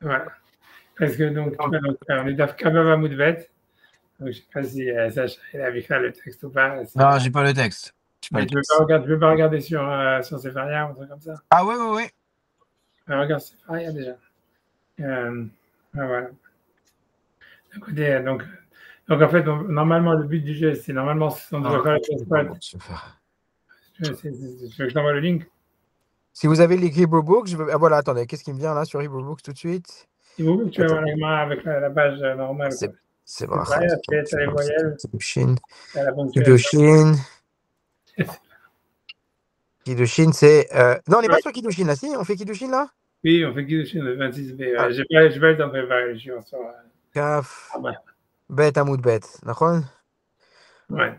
Voilà. Parce que donc, tu vois, donc on est dans Kabbalah Moudvet. Donc, je ne sais pas si Sacha il a vu faire le texte ou pas. Non, j'ai pas le texte. Mais tu ne veux pas regarder sur Sefaria ou un truc comme ça? Ah ouais, ouais, ouais. Regarde Sefaria déjà. Voilà. Écoutez, donc, en fait, normalement, le but du jeu, c'est normalement, on devrait faire le test. Tu veux que je t'envoie le link? Si vous avez les Hebrew Books, ah, voilà, attendez, qu'est-ce qui me vient là sur Hebrew Books tout de suite? Il vaut mieux que tu vas voir la main avec la page normale. C'est vrai. C'est les voyelles. La Kiddushin. Kiddushin, c'est. Non, on n'est pas sur Kiddushin là, si? On fait Kiddushin là? Oui, on fait Kiddushin le 26B. Je vais pas le temps de préparer, je suis en soir. Kaf. Bet Amoud Bet. Nachon? Ouais.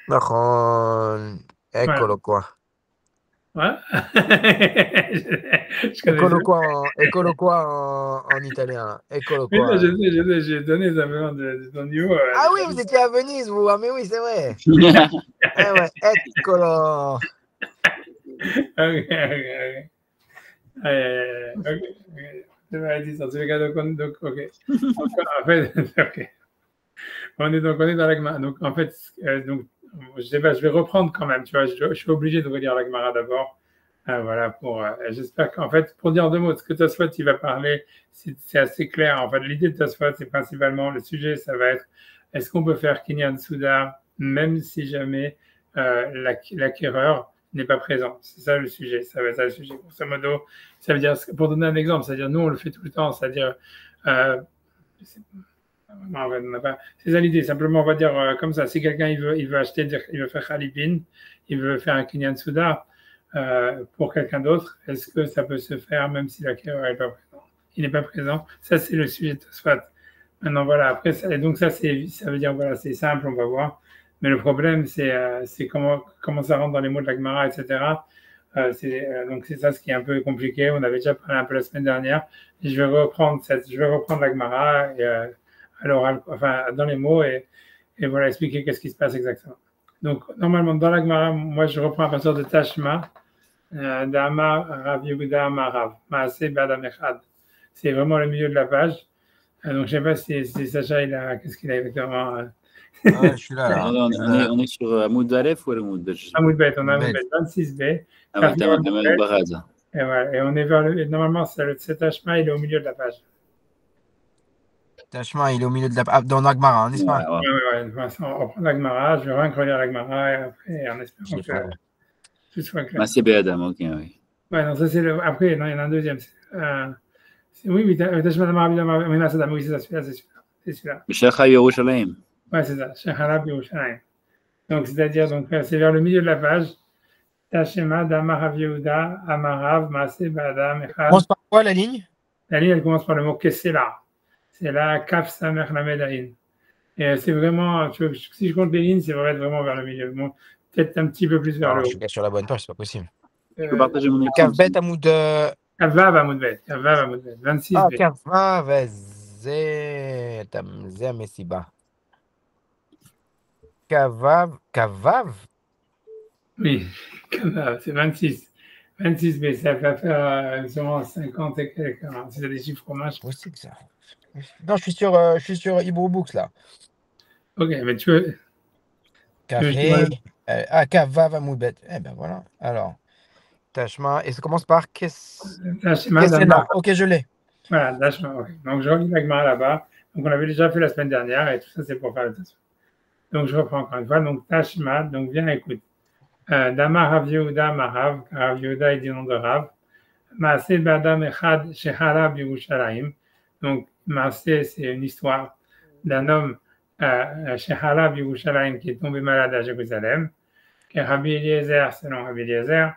Nachon. Eccolo qua. Ouais. Eccolo qua en italien. Eccolo Oui, qua. j'ai donné simplement de ton niveau. Ah oui, vous étiez à Venise, vous. Ah, mais oui, c'est vrai. Eh ouais, eccolo. Ok. Donc, ok. En fait, ok. On est dans la Gemara. Donc, en fait, donc, je sais pas, je vais reprendre quand même. Tu vois, je suis obligé de relire la Gemara d'abord. Voilà, j'espère qu'en fait, pour dire en deux mots, ce que Tosfot il va parler, c'est assez clair. En fait, l'idée de Tosfot, c'est principalement le sujet, ça va être est-ce qu'on peut faire Kinyan Souda même si jamais l'acquéreur n'est pas présent. C'est ça le sujet. Ça va être ça le sujet. Grosso modo, ça veut dire, pour donner un exemple, c'est-à-dire nous on le fait tout le temps, c'est-à-dire c'est ça l'idée. Simplement, on va dire comme ça. Si quelqu'un il veut acheter, il veut faire Khalipin, il veut faire un Kinyan Souda pour quelqu'un d'autre, est-ce que ça peut se faire même si l'acquéreur n'est pas présent? Il n'est pas présent. Ça, c'est le sujet de Tosfot. Maintenant, voilà. Après, ça veut dire voilà, c'est simple, on va voir. Mais le problème, c'est comment ça rentre dans les mots de la Gemara, etc. Donc c'est ça ce qui est un peu compliqué. On avait déjà parlé un peu la semaine dernière. Je vais reprendre la Gemara à l'oral, enfin dans les mots et voilà expliquer qu'est-ce qui se passe exactement. Donc normalement dans la Gemara, moi je reprends à partir de Tashma, d'Amar Rav Yehuda Amarav, Maaseh B'Adam Echad. C'est vraiment le milieu de la page. Donc je ne sais pas si Sacha qu'est-ce qu'il a exactement. Je suis là. On est sur Amoud Aleph ou Amoud Bet? Amoud Bet, on a Amoud Bet 26B. Ah ouais, t'as mal Baraza. Et voilà, et on est vers normalement, cet Tashma, il est au milieu de la page. Tashma, il est au milieu de la dans l'Agmara, n'est-ce pas? Ouais. On reprend l'Agmara, je vais rien relire l'Agmara et après, en espérant que tout soit clair. C'est Béadam, ok, oui. Ouais, non, ça c'est le. Après, non, il y en a un deuxième. Oui, Tashma d'Amar, oui, c'est ça, c'est celui-là. Shecha Yerushalayim. Ouais, c'est ça, Shecha Yerushalayim. Donc, c'est-à-dire, c'est vers le milieu de la page. Tashema d'Amarav Yehuda, Amarav, Maaseh Ba'adam, Echad. Elle commence par quoi la ligne? La ligne, elle commence par le mot Kessela. C'est là, Kaf Samer Lamedaïn. Et c'est vraiment, si je compte les lignes, c'est vraiment vers le milieu. Bon, peut-être un petit peu plus vers le haut. Je suis sur la bonne page, c'est pas possible. Je peux partager mon écran. Kavbet Amoud. Kavav Amoudbet, 26B. Ah, Kavav, Zé Messiba. Kavav. Oui, Kavav, c'est 26. 26B, ça va faire sûrement 50 et quelques. Si c'est des chiffres romains. Où c'est que ça? Non, je suis sur Hebrew Books là. Ok, mais tu veux. Kavav Amoudbet. Eh ben voilà. Alors, Tashma. Et ça commence par Tashma. Ok, je l'ai. Voilà, Tashma. Okay. Donc, je relis l'Agmara là-bas. Donc, on avait déjà fait la semaine dernière et tout ça, c'est pour faire le Tashma. Donc, je reprends encore une fois. Donc, Tashma. Donc, viens, écoute. Damar Rav Yehuda Marav, Rav Yehuda est du nom de Rav. Maaseh B'Adam Echad Shehara Yerushalayim. Donc, Maaseh, c'est une histoire d'un homme Shehara Yerushalayim qui est tombé malade à Jérusalem. Et Rabbi Eliezer, selon Rabbi Eliezer,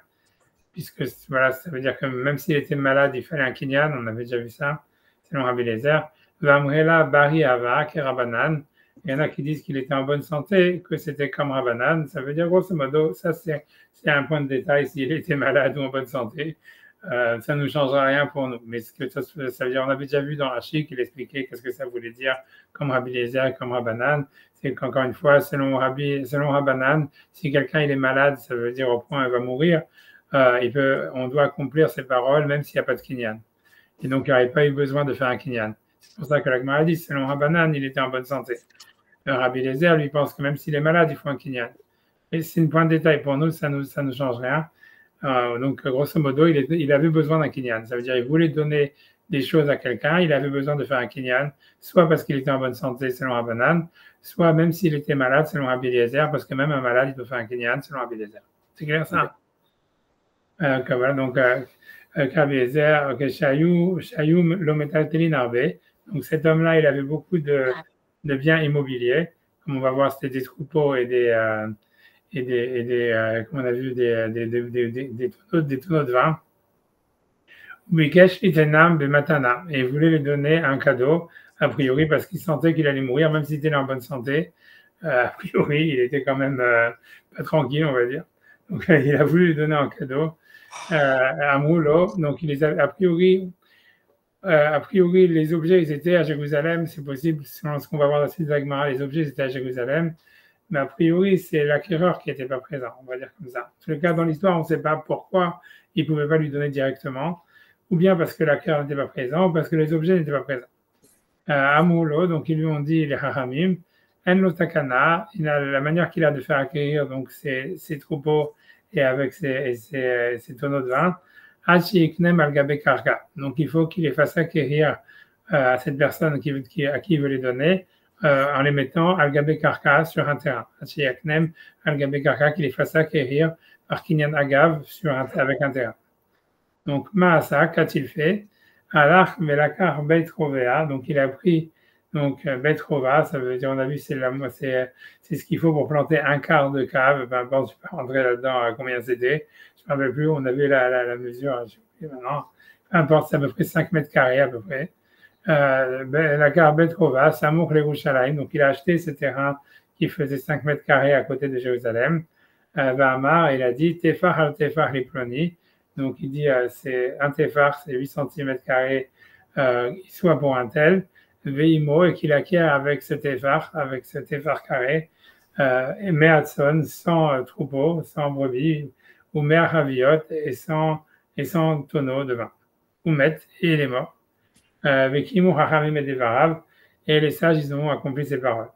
puisque voilà, ça veut dire que même s'il était malade, il fallait un kinyan, on avait déjà vu ça, selon Rabbi Eliezer. Vamrela Bari Ava, Kerabanan. Il y en a qui disent qu'il était en bonne santé, que c'était comme Rabbanan. Ça veut dire, grosso modo, ça c'est un point de détail, s'il était malade ou en bonne santé. Ça ne nous changera rien pour nous. Mais ce que ça veut dire, on avait déjà vu dans Rashi qu'il expliquait qu'est-ce que ça voulait dire, comme Rabbi Eliezer, comme Rabbanan. C'est qu'encore une fois, selon Rabbanan, si quelqu'un il est malade, ça veut dire au point il va mourir, on doit accomplir ses paroles, même s'il n'y a pas de kinyan. Et donc, il n'aurait pas eu besoin de faire un kinyan. C'est pour ça que la Gemara dit, selon Rabbanan, il était en bonne santé. Le Rabbi Eliezer, lui, pense que même s'il est malade, il faut un kinyan. Et c'est un point de détail pour nous, ça ne change rien. Donc, grosso modo, il avait besoin d'un kinyan. Ça veut dire qu'il voulait donner des choses à quelqu'un, il avait besoin de faire un kinyan, soit parce qu'il était en bonne santé, selon Rabbanan, soit même s'il était malade, selon Rabbi Eliezer, parce que même un malade, il peut faire un kinyan, selon Rabbi Eliezer. C'est clair, ça? Voilà, donc, Rabbi Eliezer, Shayou Lometaltelin Arbe. Donc, cet homme-là, il avait beaucoup de biens immobiliers. Comme on va voir, c'était des troupeaux et comme on a vu, des tonneaux de vin. Bikesh Itenam Bematana. Et il voulait lui donner un cadeau, a priori, parce qu'il sentait qu'il allait mourir, même s'il était en bonne santé. A priori, il était quand même pas tranquille, on va dire. Donc, il a voulu lui donner un cadeau, un rouleau. Donc, a priori, les objets, ils étaient à Jérusalem. C'est possible, selon ce qu'on va voir dans la suite de la Gemara, les objets, ils étaient à Jérusalem. Mais a priori, c'est l'acquéreur qui n'était pas présent, on va dire comme ça. En tout cas, dans l'histoire, on ne sait pas pourquoi il ne pouvait pas lui donner directement, ou bien parce que l'acquéreur n'était pas présent, ou parce que les objets n'étaient pas présents. Amoulo, donc ils lui ont dit, les Haramim, En lo takana, la manière qu'il a de faire acquérir donc ses troupeaux et avec ses tonneaux de vin, Hachi iknem al gabe karka. Donc il faut qu'il les fasse acquérir à cette personne à qui il veut les donner, en les mettant al-Gabé Karka sur un terrain. Yaknem al-Gabé Karka, qu'il les fasse acquérir par Kinyan Agav avec un terrain. Donc, Maasa, qu'a-t-il fait? Alach Velakar Beit Rovea, donc il a pris Beit Rova, ça veut dire, on a vu, c'est ce qu'il faut pour planter un quart de cave, peu importe, je peux rentrer là-dedans à combien c'était, je ne me rappelle plus, on a vu la mesure, je sais plus maintenant, peu importe, c'est à peu près 5 mètres carrés à peu près. La gare Betrova, Samour Yerushalayim, donc il a acheté ce terrain qui faisait 5 mètres carrés à côté de Jérusalem. Vahama, il a dit Tefar al Tefar Liploni, donc il dit c'est un Tefar, c'est 8 cm carrés, soit pour un tel, Veimo, et qu'il acquiert avec ce Tefar carré, et Meatson, sans troupeau, sans brebis, ou Mer Haviot, et sans tonneau de vin. Ou Met, et il est mort. Et les sages, ils ont accompli ces paroles.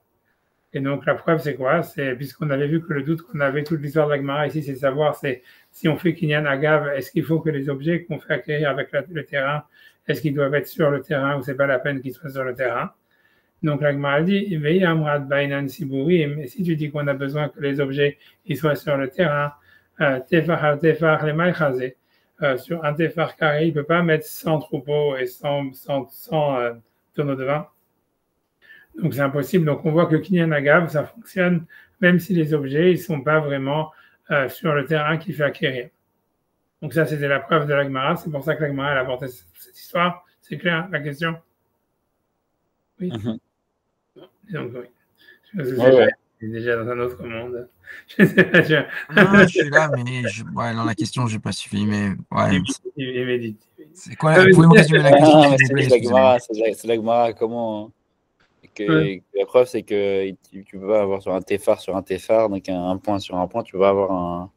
Et donc, la preuve, c'est quoi? C'est, puisqu'on avait vu que le doute qu'on avait, toute l'histoire de la Gemara ici, c'est de savoir si on fait Kinyan Agav, est-ce qu'il faut que les objets qu'on fait acquérir avec le terrain, est-ce qu'ils doivent être sur le terrain ou c'est pas la peine qu'ils soient sur le terrain? Donc, la Gemara dit, mais si tu dis qu'on a besoin que les objets ils soient sur le terrain, tefar les maïchazé, sur un tefar carré, il ne peut pas mettre 100 troupeaux et 100 tonneaux de vin. Donc, c'est impossible. Donc, on voit que Kinyan Agav, ça fonctionne même si les objets ne sont pas vraiment sur le terrain qu'il fait acquérir. Donc, ça, c'était la preuve de la Gemara. C'est pour ça que la Gemara a apporté cette histoire. C'est clair, la question? Oui. Donc, oui. Je suis déjà dans un autre monde. Je suis là, mais dans la question, je n'ai pas suivi. Mais ouais. Il médite. C'est quoi? Pouvez-vous me résumer la question? C'est la Gemara. Comment la preuve, c'est que tu peux pas avoir sur un Tefar, donc un point sur un point, tu peux pas avoir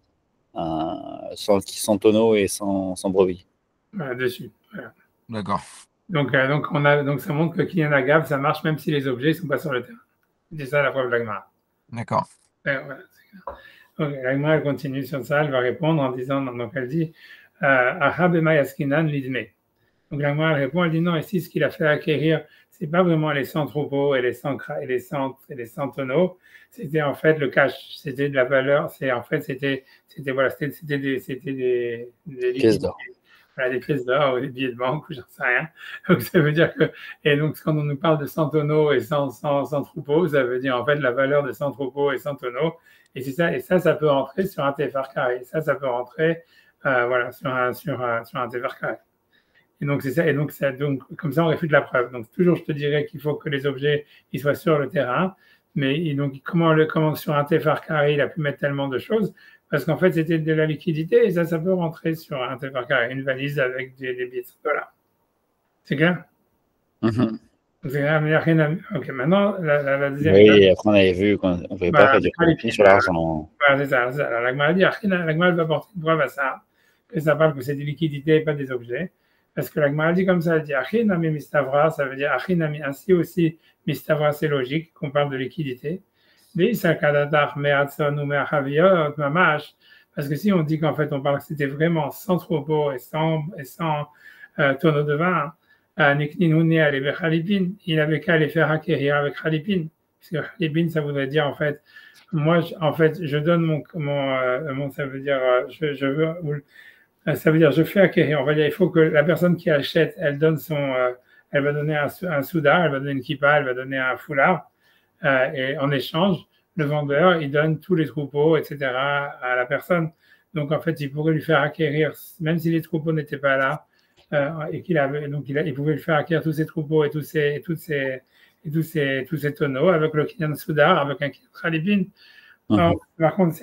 sans tonneau et sans brebis. Voilà, dessus. Voilà. D'accord. Donc, ça montre que Kinyan Agav, ça marche même si les objets ne sont pas sur le terrain. C'est ça la preuve de la Gemara. D'accord. Voilà, okay, la Gemara, elle continue sur ça, elle va répondre en disant, donc elle dit, Aha bema yaskinan lidme. Donc la Gemara, elle répond, elle dit non, ici, ce qu'il a fait acquérir, c'est pas vraiment les 100 troupeaux et les 100 tonneaux, c'était en fait le cash, c'était de la valeur, c'était des pièces d'or. Voilà, des pièces d'or ou des billets de banque ou j'en sais rien. Donc ça veut dire que, et donc quand on nous parle de 100 tonneaux et 100 troupeaux, ça veut dire en fait la valeur de 100 troupeaux et 100 tonneaux. Et c'est ça, et ça peut rentrer sur un tefar carré. Ça peut rentrer, voilà, sur un tefar carré. Et donc c'est ça, donc comme ça on réfute la preuve. Donc toujours je te dirais qu'il faut que les objets ils soient sur le terrain, mais donc comment sur un tefar carré il a pu mettre tellement de choses? Parce qu'en fait, c'était de la liquidité et ça peut rentrer sur un tefar carré, une valise avec des billets de $100. C'est clair? C'est clair, mais il n'y a rien à... Ok, maintenant, la deuxième... Oui, après on avait vu qu'on ne pouvait pas faire du profit sur l'argent. Voilà, c'est ça. La Gemara dit, la Gemara va porter une preuve à ça, que ça parle que c'est des liquidités et pas des objets. Parce que la Gemara dit comme ça, elle dit Achinami Mistavra, ça veut dire Achinami, ainsi aussi Mistavra, c'est logique, qu'on parle de liquidité. Parce que si on dit qu'en fait on parle que c'était vraiment sans troupeau et sans tonneau de vin, il avait qu'à les faire acquérir avec Khalipin. Parce que Khalipin, ça voudrait dire en fait, moi, en fait, je donne ça veut dire, je veux, ça veut dire, je fais acquérir. On va dire, il faut que la personne qui achète, elle donne elle va donner un soudar, elle va donner une kippa, elle va donner un foulard, et en échange, le vendeur, il donne tous les troupeaux, etc., à la personne. Donc, en fait, il pourrait lui faire acquérir, même si les troupeaux n'étaient pas là, et il pouvait lui faire acquérir tous ces troupeaux et tous ces tonneaux avec le kinyan soudar, avec un kinyan khalipin. Par contre,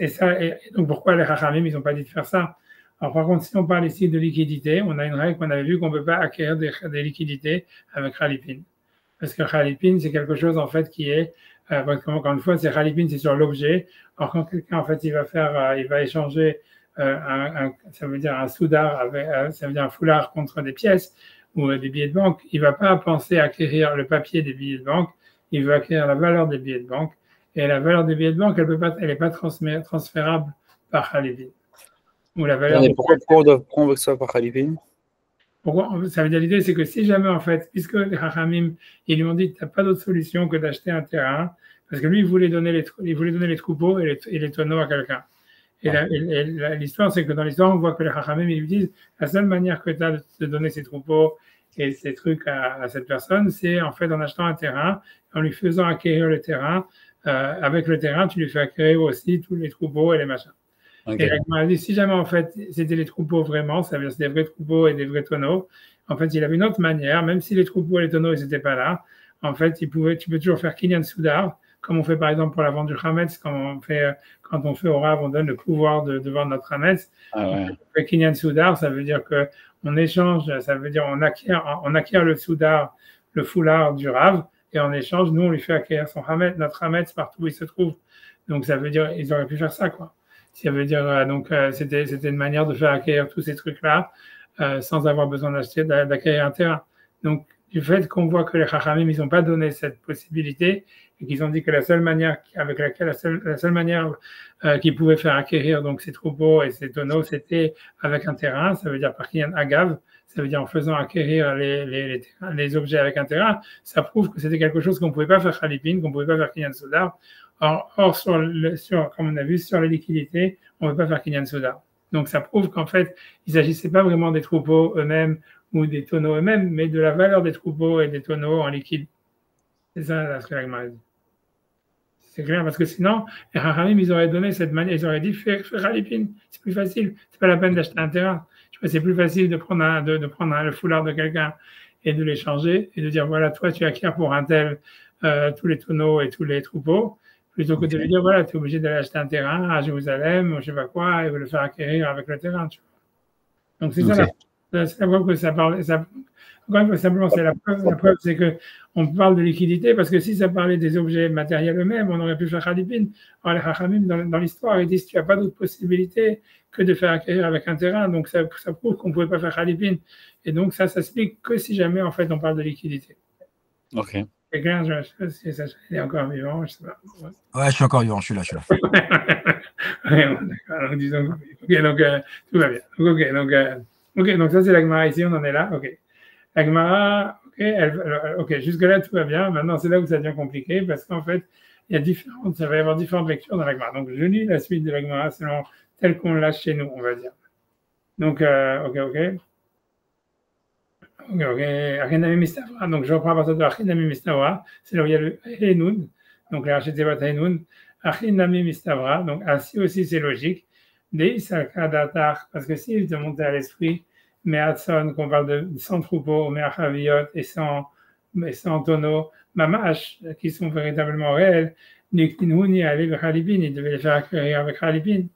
donc pourquoi les Chachamim, ils n'ont pas dit de faire ça? Alors, par contre, si on parle ici de liquidité, on a une règle qu'on avait vue qu'on ne peut pas acquérir des liquidités avec Khalipin. Parce que Khalipin, c'est quelque chose, en fait, qui est, encore une fois, c'est Khalipin, c'est sur l'objet. Alors, quand quelqu'un, en fait, il va échanger ça veut dire un soudar, ça veut dire un foulard contre des pièces ou des billets de banque, il ne va pas penser à acquérir le papier des billets de banque, il veut acquérir la valeur des billets de banque. Et la valeur des billets de banque, elle n'est pas transférable par Khalipin. Pourquoi on veut que ça soit par Khalipin? Pourquoi? Ça veut dire l'idée, c'est que si jamais, en fait, puisque les Chachamim, ils lui ont dit, tu n'as pas d'autre solution que d'acheter un terrain, parce que lui, il voulait donner les troupeaux et les tonneaux à quelqu'un. Et l'histoire, c'est que dans l'histoire, on voit que les Chachamim, ils lui disent, la seule manière que tu as de donner ces troupeaux et ces trucs à cette personne, c'est en fait en achetant un terrain, en lui faisant acquérir le terrain. Avec le terrain, tu lui fais acquérir aussi tous les troupeaux et les machins. Okay. Et la Gemara dit, si jamais en fait c'était les troupeaux vraiment, ça veut dire c'est des vrais troupeaux et des vrais tonneaux, en fait il avait une autre manière, même si les troupeaux et les tonneaux ils n'étaient pas là, en fait tu peux toujours faire kinyan soudar, comme on fait par exemple pour la vente du chametz, quand on fait au Rav, on donne le pouvoir de vendre notre chametz. On fait kinyan soudar, ça veut dire que on échange, ça veut dire on acquiert le soudar, le foulard du Rav, et en échange nous on lui fait acquérir notre chametz partout où il se trouve. Donc ça veut dire ils auraient pu faire ça quoi. Ça veut dire, c'était une manière de faire acquérir tous ces trucs-là sans avoir besoin d'acquérir un terrain. Donc, du fait qu'on voit que les Chachamim, ils n'ont pas donné cette possibilité et qu'ils ont dit que la seule manière qu'ils pouvaient faire acquérir donc ces troupeaux et ces tonneaux, c'était avec un terrain, ça veut dire par Kinyan Agav, ça veut dire en faisant acquérir les objets avec un terrain, ça prouve que c'était quelque chose qu'on ne pouvait pas faire Khalipin, qu'on ne pouvait pas faire Kinyan Soudar. Or comme on a vu, sur les liquidités, on ne peut pas faire Kinyan Soudar. Donc ça prouve qu'en fait, il ne s'agissait pas vraiment des troupeaux eux-mêmes ou des tonneaux eux-mêmes, mais de la valeur des troupeaux et des tonneaux en liquide. C'est ça ce que la Gemara dit. C'est clair, parce que sinon, les Chachamim, ils auraient donné cette manière, ils auraient dit fais Khalipin, c'est plus facile, c'est pas la peine d'acheter un terrain. C'est plus facile de prendre le foulard de quelqu'un et de l'échanger et de dire voilà, toi tu acquiers pour un tel tous les tonneaux et tous les troupeaux, plutôt que de lui dire voilà, tu es obligé d'aller acheter un terrain à Jérusalem ou je sais pas quoi et de le faire acquérir avec le terrain. Tu vois. Donc c'est ça la preuve que ça parle. Encore une fois, simplement, c'est la preuve, c'est qu'on parle de liquidité parce que si ça parlait des objets matériels eux-mêmes, on aurait pu faire Khalipin. Alors les Chachamim, dans l'histoire, ils disent tu n'as pas d'autre possibilité que de faire acquérir avec un terrain. Donc ça prouve qu'on ne pouvait pas faire Khalipin. Et donc ça s'explique que si jamais, en fait, on parle de liquidité. Ok. C'est clair, je ne sais pas si Sacha est encore vivant, je sais pas. Ouais, je suis encore vivant, je suis là. Ouais, bon, d'accord, donc disons, donc tout va bien. Donc ça c'est la Gemara ici, on en est là, ok. La Gemara, ok, jusque-là tout va bien. Maintenant, c'est là où ça devient compliqué parce qu'en fait, ça va y avoir différentes lectures dans la Gemara. Donc, je lis la suite de la Gemara selon tel qu'on l'a chez nous, on va dire. Donc, ok. Achinami Mistavra. Donc, je reprends à partir de Achinami Mistavra. C'est là où il y a le Henoun. Donc, la Rachetevat Henoun. Achinami Mistavra. Donc, ainsi aussi, c'est logique. Deisaka Datar. Parce que s'il te monte à l'esprit, Meatson, qu'on parle de 100 troupeaux, Meachaviot et 100 tonneaux, Mamash, qui sont véritablement réels, Niktinhuni allait avec Khalipin, il devait les faire acquérir avec Khalipin.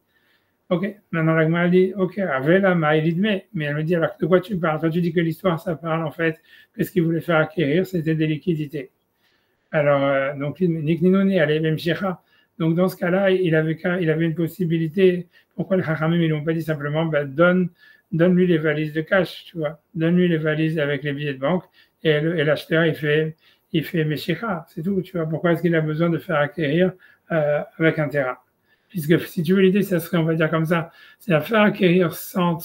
Ok, maintenant la Gemara dit, ok, Avela Maïlidme, mais elle me dit, alors de quoi tu parles? Toi, tu dis que l'histoire, ça parle en fait que ce qu'il voulait faire acquérir, c'était des liquidités. Alors, donc, Niktinhuni allait même Shecha. Donc, dans ce cas-là, il avait une possibilité. Pourquoi les Chachamim, ils n'ont pas dit simplement, donne donne-lui les valises de cash, tu vois. Donne-lui les valises avec les billets de banque et l'acheteur, il fait Meshicha, c'est tout, tu vois. Pourquoi est-ce qu'il a besoin de faire acquérir avec un terrain? Puisque si tu veux l'idée, ça serait, on va dire comme ça, c'est à faire acquérir sans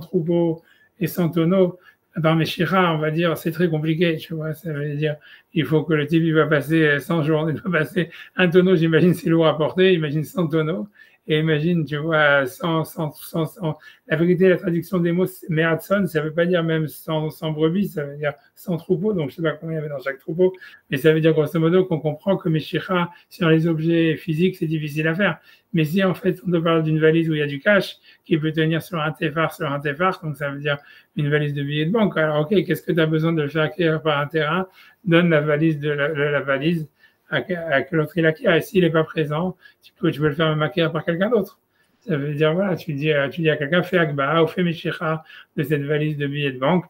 troupeau et sans tonneau. Par Meshicha, on va dire, c'est très compliqué, tu vois. Ça veut dire, il faut que le type, il va passer 100 jours, il va passer un tonneau, j'imagine, c'est lourd à porter, imagine 100 tonneaux. Et imagine, tu vois, la vérité, la traduction des mots, Meratson, ça veut pas dire même sans brebis, ça veut dire sans troupeau, donc je sais pas combien il y avait dans chaque troupeau, mais ça veut dire grosso modo qu'on comprend que Meshicha, sur les objets physiques, c'est difficile à faire. Mais si en fait, on te parle d'une valise où il y a du cash, qui peut tenir sur un tefar, donc ça veut dire une valise de billets de banque. Alors, ok, qu'est-ce que tu as besoin de le faire acquérir par un terrain? Donne la valise la valise à que l'autre il acquiert. Et s'il n'est pas présent, tu peux le faire même acquérir par quelqu'un d'autre. Ça veut dire, voilà, tu dis à quelqu'un, fais Akba ou fais Meshicha de cette valise de billets de banque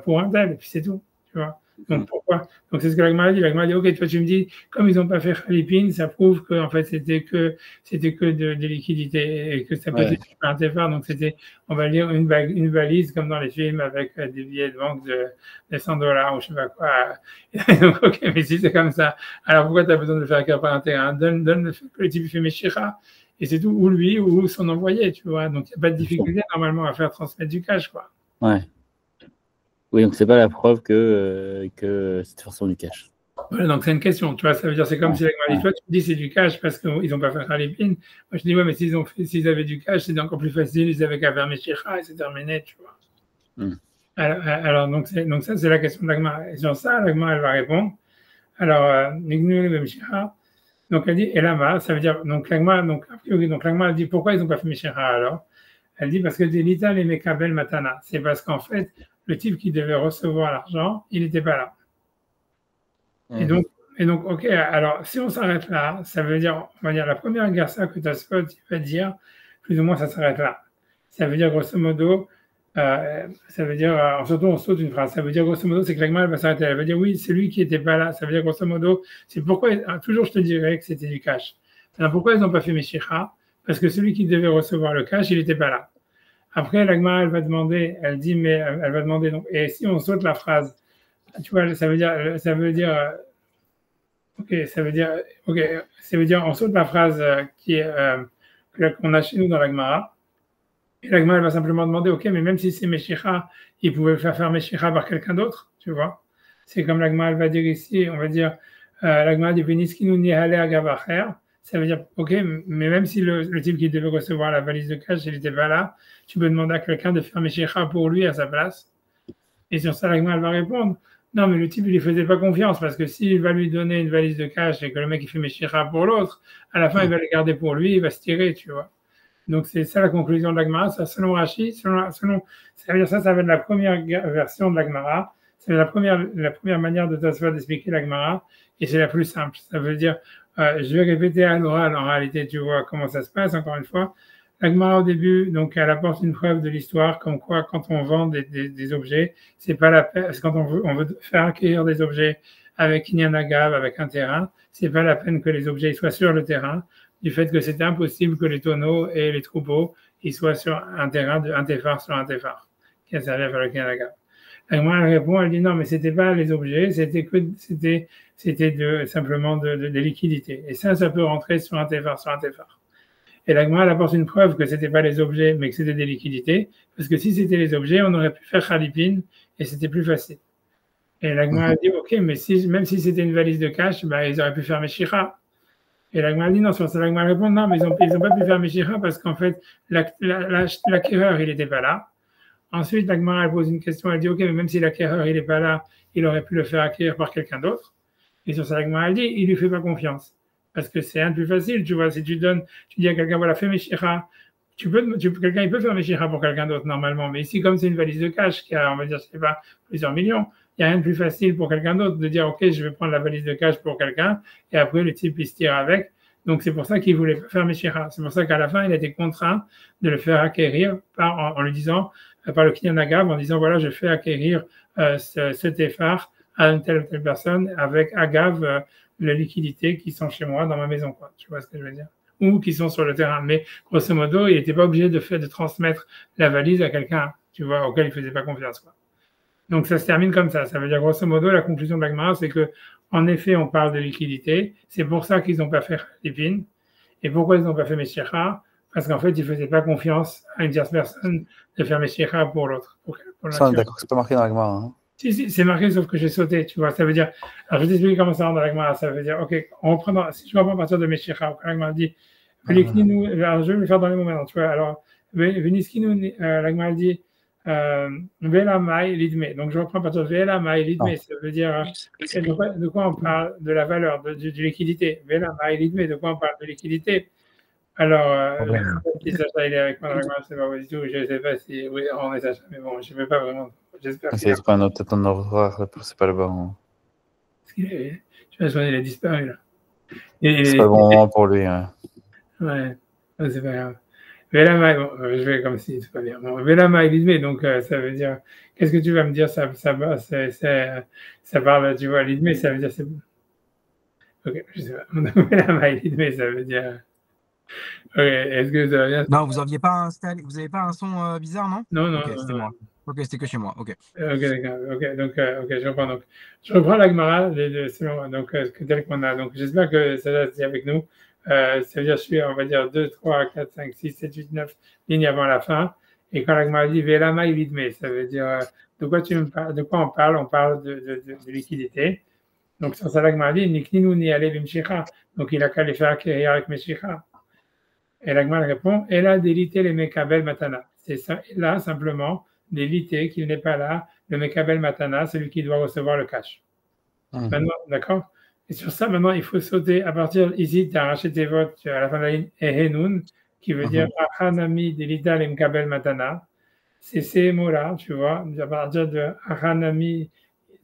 pour un tel, et puis c'est tout. Tu vois. Donc pourquoi? Donc c'est ce que l'Agma dit. L'Agma dit, ok, toi tu me dis, comme ils n'ont pas fait Khalipin, ça prouve que en fait c'était que des liquidités et que ça peut être un tefar. Donc c'était, on va dire, une valise comme dans les films avec des billets de banque de $100 ou je sais pas quoi. Donc ok, mais si c'est comme ça, alors pourquoi tu as besoin de le faire acquérir par un terrain? Donne le type fait Meshicha et c'est tout, ou lui ou son envoyé, tu vois. Donc il n'y a pas de difficulté normalement à faire transmettre du cash, quoi. Ouais. Oui, donc c'est pas la preuve que c'est forcément du cash. Voilà, donc c'est une question, tu vois, ça veut dire c'est comme si l'Agma dit, toi tu me dis c'est du cash parce qu'ils n'ont pas fait Khalipin. Moi je dis ouais, mais s'ils avaient du cash, c'était encore plus facile, ils avaient qu'à faire Meshicha et c'est terminé, tu vois. Alors donc ça c'est la question de l'Agma. Et sur ça, l'Agma elle va répondre. Alors, donc elle dit Elama, ça veut dire donc l'Agma, donc l'Agma elle dit pourquoi ils n'ont pas fait Meshicha alors? Elle dit parce que l'Ita les Mekabel Matana, c'est parce qu'en fait le type qui devait recevoir l'argent, il n'était pas là. Et donc, ok, alors si on s'arrête là, ça veut dire, on va dire, la première garça que Tosfot va dire, plus ou moins ça s'arrête là. Ça veut dire grosso modo, ça veut dire, surtout on saute une phrase, ça veut dire grosso modo, c'est que l'Agma elle va s'arrêter, elle va dire oui, c'est lui qui n'était pas là, ça veut dire grosso modo, c'est pourquoi, toujours je te dirais que c'était du cash. Alors pourquoi ils n'ont pas fait Meshicha? Parce que celui qui devait recevoir le cash, il n'était pas là. Après, l'Agma elle va demander, elle va demander, donc, et si on saute la phrase, tu vois, ça veut dire, on saute la phrase qu'on a chez nous dans la Gemara. Et la Gemara, elle va simplement demander, ok, mais même si c'est Meshicha, il pouvait faire Meshicha par quelqu'un d'autre, tu vois. C'est comme la Gemara, elle va dire ici, on va dire, la Gemara dit, Veniskinu nihale agabacher. Ça veut dire, ok, mais même si le type qui devait recevoir la valise de cash, il n'était pas là, tu peux demander à quelqu'un de faire Meshicha pour lui à sa place. Et sur ça, la Gemara, elle va répondre, non, mais le type, il lui faisait pas confiance parce que s'il va lui donner une valise de cash et que le mec, il fait Meshicha pour l'autre, à la fin, il va le garder pour lui, il va se tirer, tu vois. Donc, c'est ça la conclusion de la Gemara. Ça, selon Rashi, ça veut dire ça va être la première version de la Gemara. C'est la première manière de Tosfot d'expliquer la Gemara et c'est la plus simple. Ça veut dire, je vais répéter à l'oral, en réalité, tu vois comment ça se passe, encore une fois. La Gemara au début, donc elle apporte une preuve de l'histoire, comme quoi quand on vend des objets, c'est pas la peine, quand on veut faire acquérir des objets avec Kinyan Agav, avec un terrain, c'est pas la peine que les objets soient sur le terrain, du fait que c'est impossible que les tonneaux et les troupeaux ils soient sur un terrain un tefar sur un tefar, qui a servi à faire le Kinyan Agav. La Gemara elle répond, elle dit non, mais c'était pas les objets, c'était simplement des liquidités. Et ça peut rentrer sur un tefar sur un tefar. Et la Gemara apporte une preuve que ce n'était pas les objets, mais que c'était des liquidités. Parce que si c'était les objets, on aurait pu faire Khalipin et c'était plus facile. Et la Gemara dit, ok, mais même si c'était une valise de cash, ils auraient pu faire Meshicha. Et la Gemara dit, non, sur ça, la Gemara répond, non, mais ils n'ont pas pu faire Meshicha parce qu'en fait, l'acquéreur, il n'était pas là. Ensuite, la Gemara elle pose une question, elle dit, ok, mais même si l'acquéreur, il n'est pas là, il aurait pu le faire acquérir par quelqu'un d'autre. Et sur ça, la Gemara dit, il ne lui fait pas confiance. Parce que c'est un plus facile, tu vois, si tu dis à quelqu'un, voilà, fais Meshicha, quelqu'un il peut faire Meshicha pour quelqu'un d'autre normalement, mais ici, comme c'est une valise de cash qui a, on va dire, je sais pas, plusieurs millions, il n'y a rien de plus facile pour quelqu'un d'autre de dire, ok, je vais prendre la valise de cash pour quelqu'un, et après le type il se tire avec. Donc c'est pour ça qu'il voulait faire Meshicha. C'est pour ça qu'à la fin, il a été contraint de le faire acquérir en lui disant, par le Kinyan Agav, en disant, voilà, je fais acquérir ce tefar à une telle ou telle personne avec Agav, les liquidités qui sont chez moi dans ma maison, quoi. Tu vois ce que je veux dire? ou qui sont sur le terrain. Mais grosso modo, il n'était pas obligé de transmettre la valise à quelqu'un, tu vois, auquel il faisait pas confiance, quoi. Donc ça se termine comme ça. Ça veut dire grosso modo, la conclusion de la Gemara, c'est que en effet, on parle de liquidité. C'est pour ça qu'ils n'ont pas fait Lipin. Et pourquoi ils n'ont pas fait Meshicha? Parce qu'en fait, ils ne faisaient pas confiance à une tierce personne de faire Meshicha pour l'autre. Ça, on est d'accord que c'est pas marqué dans la Gemara. Hein. Si, c'est marqué, sauf que j'ai sauté, tu vois. Ça veut dire, alors je vais t'expliquer comment ça rentre dans la Gemara. Ça veut dire, ok, si je reprends à partir de Meshicha, la Gemara dit, alors je vais le faire dans les mots maintenant, tu vois. Alors, Veniskinu, la Gemara dit, Vela Mai Lidme. Donc je reprends à partir de Vela Mai Lidme, ça veut dire de quoi on parle? De la valeur, de liquidité. Vela Mai Lidme, de quoi on parle? De liquidité. Alors, si Sacha il est avec moi, c'est pas du tout. Je ne sais pas si oui, on est Sacha, mais bon, je ne vais pas vraiment. J'espère. C'est pas un autre horaire, c'est pas le bon. Tu vois, il a disparu là. C'est pas le bon moment pour lui. Hein. Ouais, c'est pas grave. Velama, bon, je vais comme si c'est pas bien. Bon, Velama Lidme, donc ça veut dire. Qu'est-ce que tu vas me dire? Ça parle, tu vois, Lidme, ça veut dire c'est. Ok, je sais pas. Velama Lidme, ça veut dire. Ok, est-ce que ça va bien? Non, vous n'aviez pas installé, vous n'avez pas un son bizarre, non? Non. Ok, c'était moi. Ok, c'était que chez moi. Ok. Ok, d'accord. Ok, donc, je reprends. Donc, je reprends la Gemara donc, tel qu'on a. Donc, j'espère que ça est avec nous. Ça veut dire, je suis, on va dire, 2, 3, 4, 5, 6, 7, 8, 9 lignes avant la fin. Et quand la Gemara dit Velama ilidme, ça veut dire de quoi on parle? On parle de liquidité. Donc, sur ça, la Gemara dit Nikninu ni ale bimshicha. Donc, il a qu'à les faire acquérir avec Meshicha. Et la Gemara répond elle a délité les Mekabel Matana. C'est ça, là, simplement, délité qu'il n'est pas là, le Mekabel Matana, celui qui doit recevoir le cash. Maintenant, d'accord? Et sur ça, maintenant, il faut sauter à partir ici, tu as arraché tes votes à la fin de la ligne Ehenun, qui veut dire Achanami Delita le Mekabel Matana. C'est ces mots-là, tu vois, à partir de Achanami,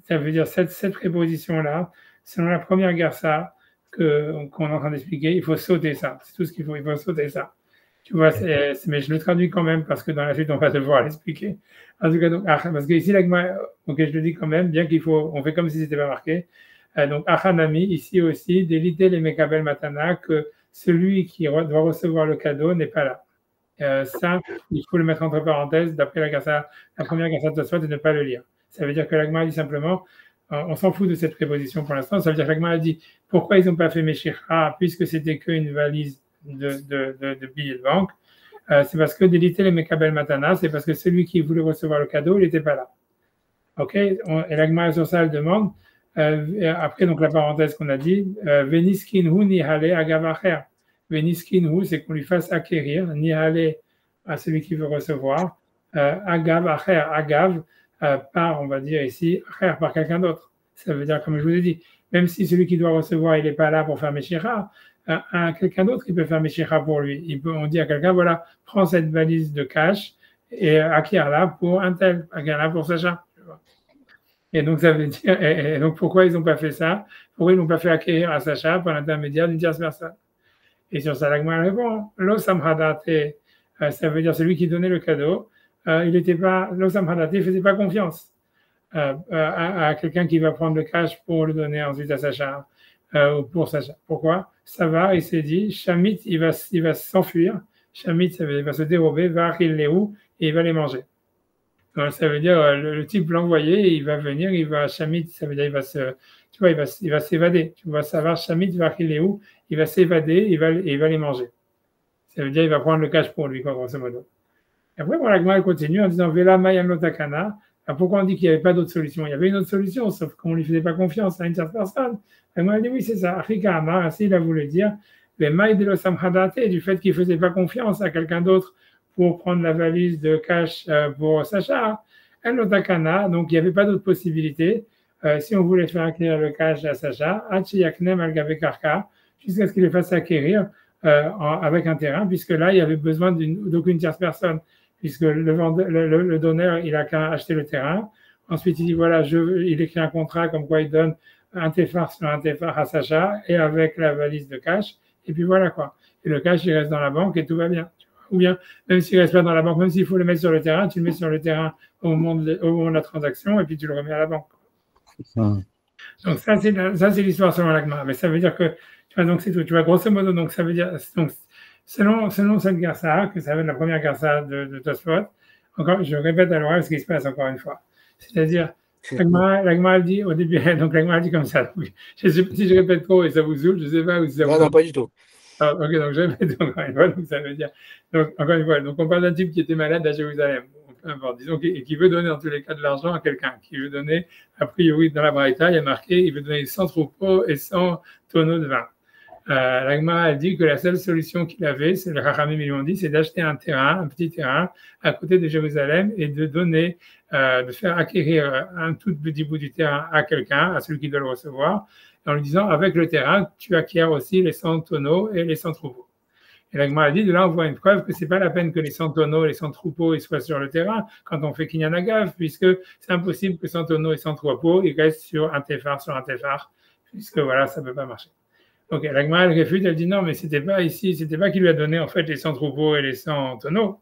ça veut dire cette préposition-là, selon la première garça qu'on est en train d'expliquer, il faut sauter ça. C'est tout ce qu'il faut, il faut sauter ça. Tu vois, mais je le traduis quand même parce que dans la suite, on va devoir l'expliquer. En tout cas, donc, parce que ici, ok, je le dis quand même, bien on fait comme si c'était pas marqué. Donc, Achanami, ici aussi, déliter les Mekabel Matana, que celui qui doit recevoir le cadeau n'est pas là. Ça, il faut le mettre entre parenthèses, d'après la première garça de Tosfot, et ne pas le lire. Ça veut dire que l'Agma dit simplement, on s'en fout de cette préposition pour l'instant, ça veut dire que l'Agma a dit, pourquoi ils n'ont pas fait Meshicha, puisque c'était qu'une valise de billets de banque, c'est parce que déliter les Mekabel Matana, c'est parce que celui qui voulait recevoir le cadeau, il n'était pas là. Ok, et l'Agma sur ça, elle demande, après donc la parenthèse qu'on a dit, Veniskinhu ni hale agavacher. Veniskinhu, c'est qu'on lui fasse acquérir, ni hale à celui qui veut recevoir, agavacher, agav, par, on va dire ici, par quelqu'un d'autre. Ça veut dire, comme je vous ai dit, même si celui qui doit recevoir, il n'est pas là pour faire Meshicha, quelqu'un d'autre qui peut faire Meshicha pour lui. On dit à quelqu'un, voilà, prends cette valise de cash et acquiert-la pour un tel, acquiert-la pour Sacha. Et donc, ça veut dire, et donc pourquoi ils n'ont pas fait ça? Pourquoi ils n'ont pas fait acquérir à Sacha par l'intermédiaire d'une tierce personne? Et sur ça, l'Agma répond, lo samhadate, ça veut dire celui qui donnait le cadeau, il n'était pas, lo samhadate, il ne faisait pas confiance à quelqu'un qui va prendre le cash pour le donner ensuite à Sacha, ou pour Sacha. Pourquoi? Ça va, il s'est dit, Shamit, il va s'enfuir, Shamit, ça veut dire, il va se dérober, va et il va les manger. Donc, ça veut dire, le type l'envoyer, il va venir, il va Shamit, ça veut dire, il va s'évader. Tu vois, ça va, Shamit, va il va s'évader, il va les manger. Ça veut dire, il va prendre le cash pour lui, quoi, grosso modo. Et après, bon, la Gemara continue en disant, Vela Mayam Takana. Alors, pourquoi on dit qu'il n'y avait pas d'autre solution? Il y avait une autre solution, sauf qu'on ne lui faisait pas confiance à une certaine personne. Et moi, elle dit, oui, c'est ça. Afrika Amar, ainsi, il a voulu dire, les mailles de l'Osamhadate, du fait qu'il ne faisait pas confiance à quelqu'un d'autre pour prendre la valise de cash pour Sacha. El Notakana, donc il n'y avait pas d'autre possibilité. Si on voulait faire acquérir le cash à Sacha, Achiyaknem Algavekarka, jusqu'à ce qu'il le fasse acquérir avec un terrain, puisque là, il y avait besoin d'aucune tierce personne, puisque le donneur, il a qu'à acheter le terrain. Ensuite, il dit, voilà, il écrit un contrat comme quoi il donne un tefar sur un tefar à Sacha et avec la valise de cash. Et puis voilà quoi. Et le cash, il reste dans la banque et tout va bien. Ou bien, même s'il ne reste pas dans la banque, même s'il faut le mettre sur le terrain, tu le mets sur le terrain au moment de la transaction et puis tu le remets à la banque. Donc ça, c'est l'histoire selon l'Agma. Mais ça veut dire que, tu vois, donc c'est tout. Tu vois, grosso modo, donc ça veut dire, donc selon cette garça, que ça va être la première garça de Tosfot, encore, je répète à l'oral ce qui se passe encore une fois. C'est-à-dire, l'Agma dit au début, donc l'Agma dit comme ça. Je sais pas si je répète trop et ça vous saoule, je ne sais pas où ça vous. Non, pas du tout. Ok, donc je répète encore une fois, donc ça veut dire. Donc, encore une fois, donc on parle d'un type qui était malade à Jérusalem, peu importe, disons, et qui veut donner dans tous les cas de l'argent à quelqu'un, qui veut donner, a priori, dans la Braïta, il y a marqué, il veut donner 100 troupeaux et 100 tonneaux de vin. L'Agma a dit que la seule solution qu'il avait, c'est le Rachamim ils lui ont dit, c'est d'acheter un terrain, un petit terrain, à côté de Jérusalem et de donner, de faire acquérir un tout petit bout du terrain à quelqu'un, à celui qui doit le recevoir, en lui disant, avec le terrain, tu acquiers aussi les 100 tonneaux et les 100 troupeaux. Et l'Agma a dit, de là, on voit une preuve que c'est pas la peine que les 100 tonneaux et les 100 troupeaux ils soient sur le terrain quand on fait Kinyan Agav, puisque c'est impossible que 100 tonneaux et 100 troupeaux, ils restent sur un tefar, puisque voilà, ça peut pas marcher. Ok, l'Agma, elle réfute, elle dit non, mais c'était pas qu'il lui a donné en fait les 100 troupeaux et les 100 tonneaux,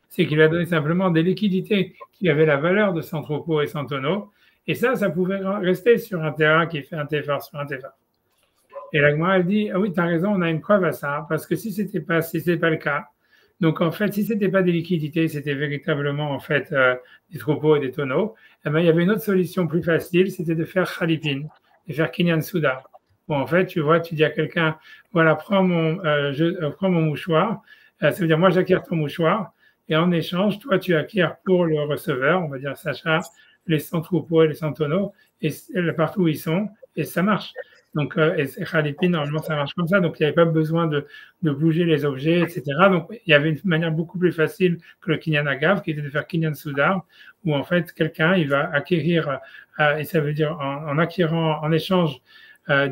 c'est qu'il lui a donné simplement des liquidités qui avaient la valeur de 100 troupeaux et 100 tonneaux, et ça pouvait rester sur un terrain qui fait un tefar sur un tefar. Et l'Agma, elle dit, ah oui, tu as raison, on a une preuve à ça, parce que si c'était pas le cas, donc en fait, si c'était pas des liquidités, c'était véritablement en fait des troupeaux et des tonneaux, eh ben, il y avait une autre solution plus facile, c'était de faire Khalipin, de faire Kinyan Souda. Bon, en fait, tu vois, tu dis à quelqu'un, voilà, prends mon mouchoir. Ça veut dire, moi, j'acquiers ton mouchoir. Et en échange, toi, tu acquiers pour le receveur, on va dire Sacha, les 100 troupeaux et les 100 tonneaux, et partout où ils sont, et ça marche. Donc, et Khalipin, normalement, ça marche comme ça. Donc, il n'y avait pas besoin de bouger les objets, etc. Donc, il y avait une manière beaucoup plus facile que le Kinyan Agav, qui était de faire Kinyan Soudar, où en fait, quelqu'un, il va acquérir, et ça veut dire, en acquérant, en échange,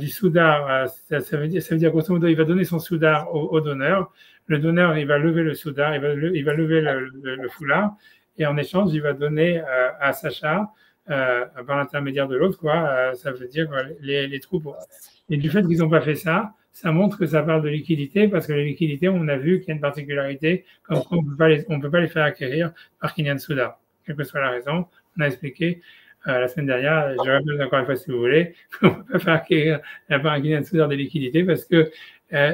du soudar, ça veut dire grosso modo, il va donner son soudar au donneur. Le donneur, il va lever le soudar, il va lever le foulard, et en échange, il va donner à Sacha, par l'intermédiaire de l'autre, ça veut dire les troupeaux. Et du fait qu'ils n'ont pas fait ça, ça montre que ça parle de liquidité, parce que les liquidités, on a vu qu'il y a une particularité, comme on ne peut pas les faire acquérir par Kinyan Soudar. Quelle que soit la raison, on a expliqué la semaine dernière, je répète encore une fois si vous voulez, on ne peut pas faire acquérir par un Kinyan Soudar des liquidités parce que,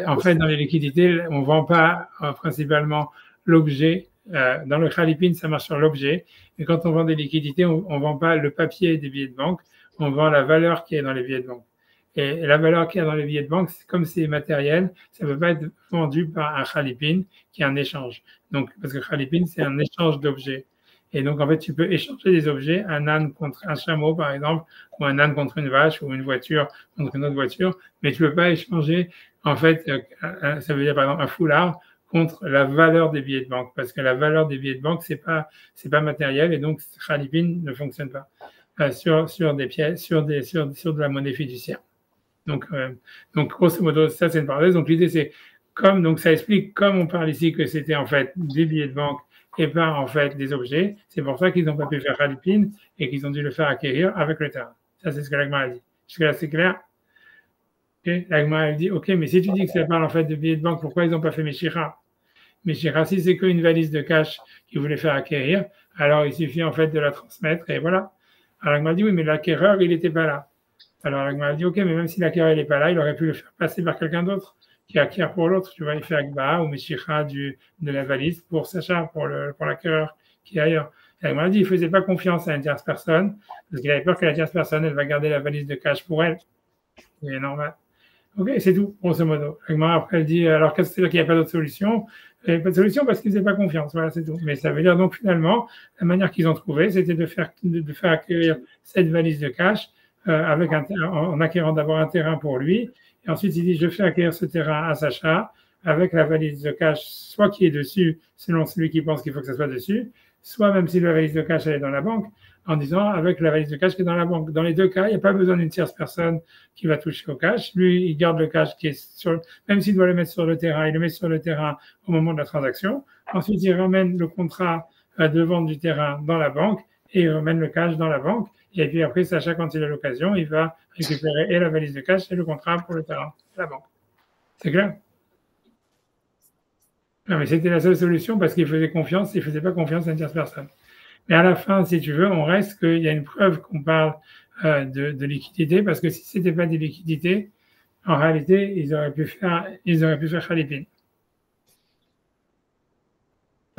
en fait, dans les liquidités, on ne vend pas principalement l'objet. Dans le Khalipin, ça marche sur l'objet, mais quand on vend des liquidités, on ne vend pas le papier des billets de banque, on vend la valeur qui est dans les billets de banque. Et la valeur qu'il y a dans les billets de banque, comme c'est matériel, ça ne peut pas être vendu par un Khalipin qui est un échange. Donc, parce que Khalipin, c'est un échange d'objets. Et donc, en fait, tu peux échanger des objets, un âne contre un chameau, par exemple, ou un âne contre une vache, ou une voiture contre une autre voiture, mais tu ne peux pas échanger, en fait, ça veut dire, par exemple, un foulard contre la valeur des billets de banque, parce que la valeur des billets de banque, c'est pas matériel, et donc, Khalipin ne fonctionne pas sur des pièces, sur de la monnaie fiduciaire. Donc, grosso modo, ça, c'est une parenthèse. Donc, l'idée, c'est donc, ça explique, comme on parle ici, que c'était, en fait, des billets de banque et pas en fait des objets. C'est pour ça qu'ils n'ont pas pu faire Khalipin et qu'ils ont dû le faire acquérir avec le terrain. Ça, c'est ce que l'Agma a dit. Jusque-là, c'est clair? Okay. L'Agma a dit, ok, mais si tu dis que ça parle en fait de billets de banque, pourquoi ils n'ont pas fait Meshira? Meshira, si c'est qu'une valise de cash qu'ils voulaient faire acquérir, alors il suffit en fait de la transmettre et voilà. Alors l'Agma a dit, oui, mais l'acquéreur, il n'était pas là. Alors l'Agma a dit, ok, mais même si l'acquéreur n'est pas là, il aurait pu le faire passer par quelqu'un d'autre qui acquiert pour l'autre, tu vois, il fait Akba ou Meshira de la valise pour Sacha, pour l'acquéreur qui est ailleurs. Et il m'a dit, il ne faisait pas confiance à une tierce personne, parce qu'il avait peur que la tierce personne, elle va garder la valise de cash pour elle. C'est normal. Ok, c'est tout, grosso modo. Après, elle dit, alors qu'est-ce que c'est qu'il n'y a pas d'autre solution? Il n'y a pas de solution parce qu'ils ne faisaient pas confiance, voilà, c'est tout. Mais ça veut dire donc finalement, la manière qu'ils ont trouvée, c'était de faire acquérir cette valise de cash en acquérant d'abord un terrain pour lui. Et ensuite, il dit, je fais acquérir ce terrain à Sacha avec la valise de cash, soit qui est dessus, selon celui qui pense qu'il faut que ça soit dessus, soit même si la valise de cash elle est dans la banque, en disant avec la valise de cash qui est dans la banque. Dans les deux cas, il n'y a pas besoin d'une tierce personne qui va toucher au cash. Lui, il garde le cash qui est même s'il doit le mettre sur le terrain, il le met sur le terrain au moment de la transaction. Ensuite, il ramène le contrat de vente du terrain dans la banque et il ramène le cash dans la banque. Et puis après, Sacha, quand il a l'occasion, il va récupérer et la valise de cash et le contrat pour le terrain de la banque. C'est clair? Non, mais c'était la seule solution parce qu'il faisait confiance, il ne faisait pas confiance à une tierce personne. Mais à la fin, si tu veux, on reste qu'il y a une preuve qu'on parle de liquidité, parce que si ce n'était pas des liquidités, en réalité, ils auraient pu faire Khalipin.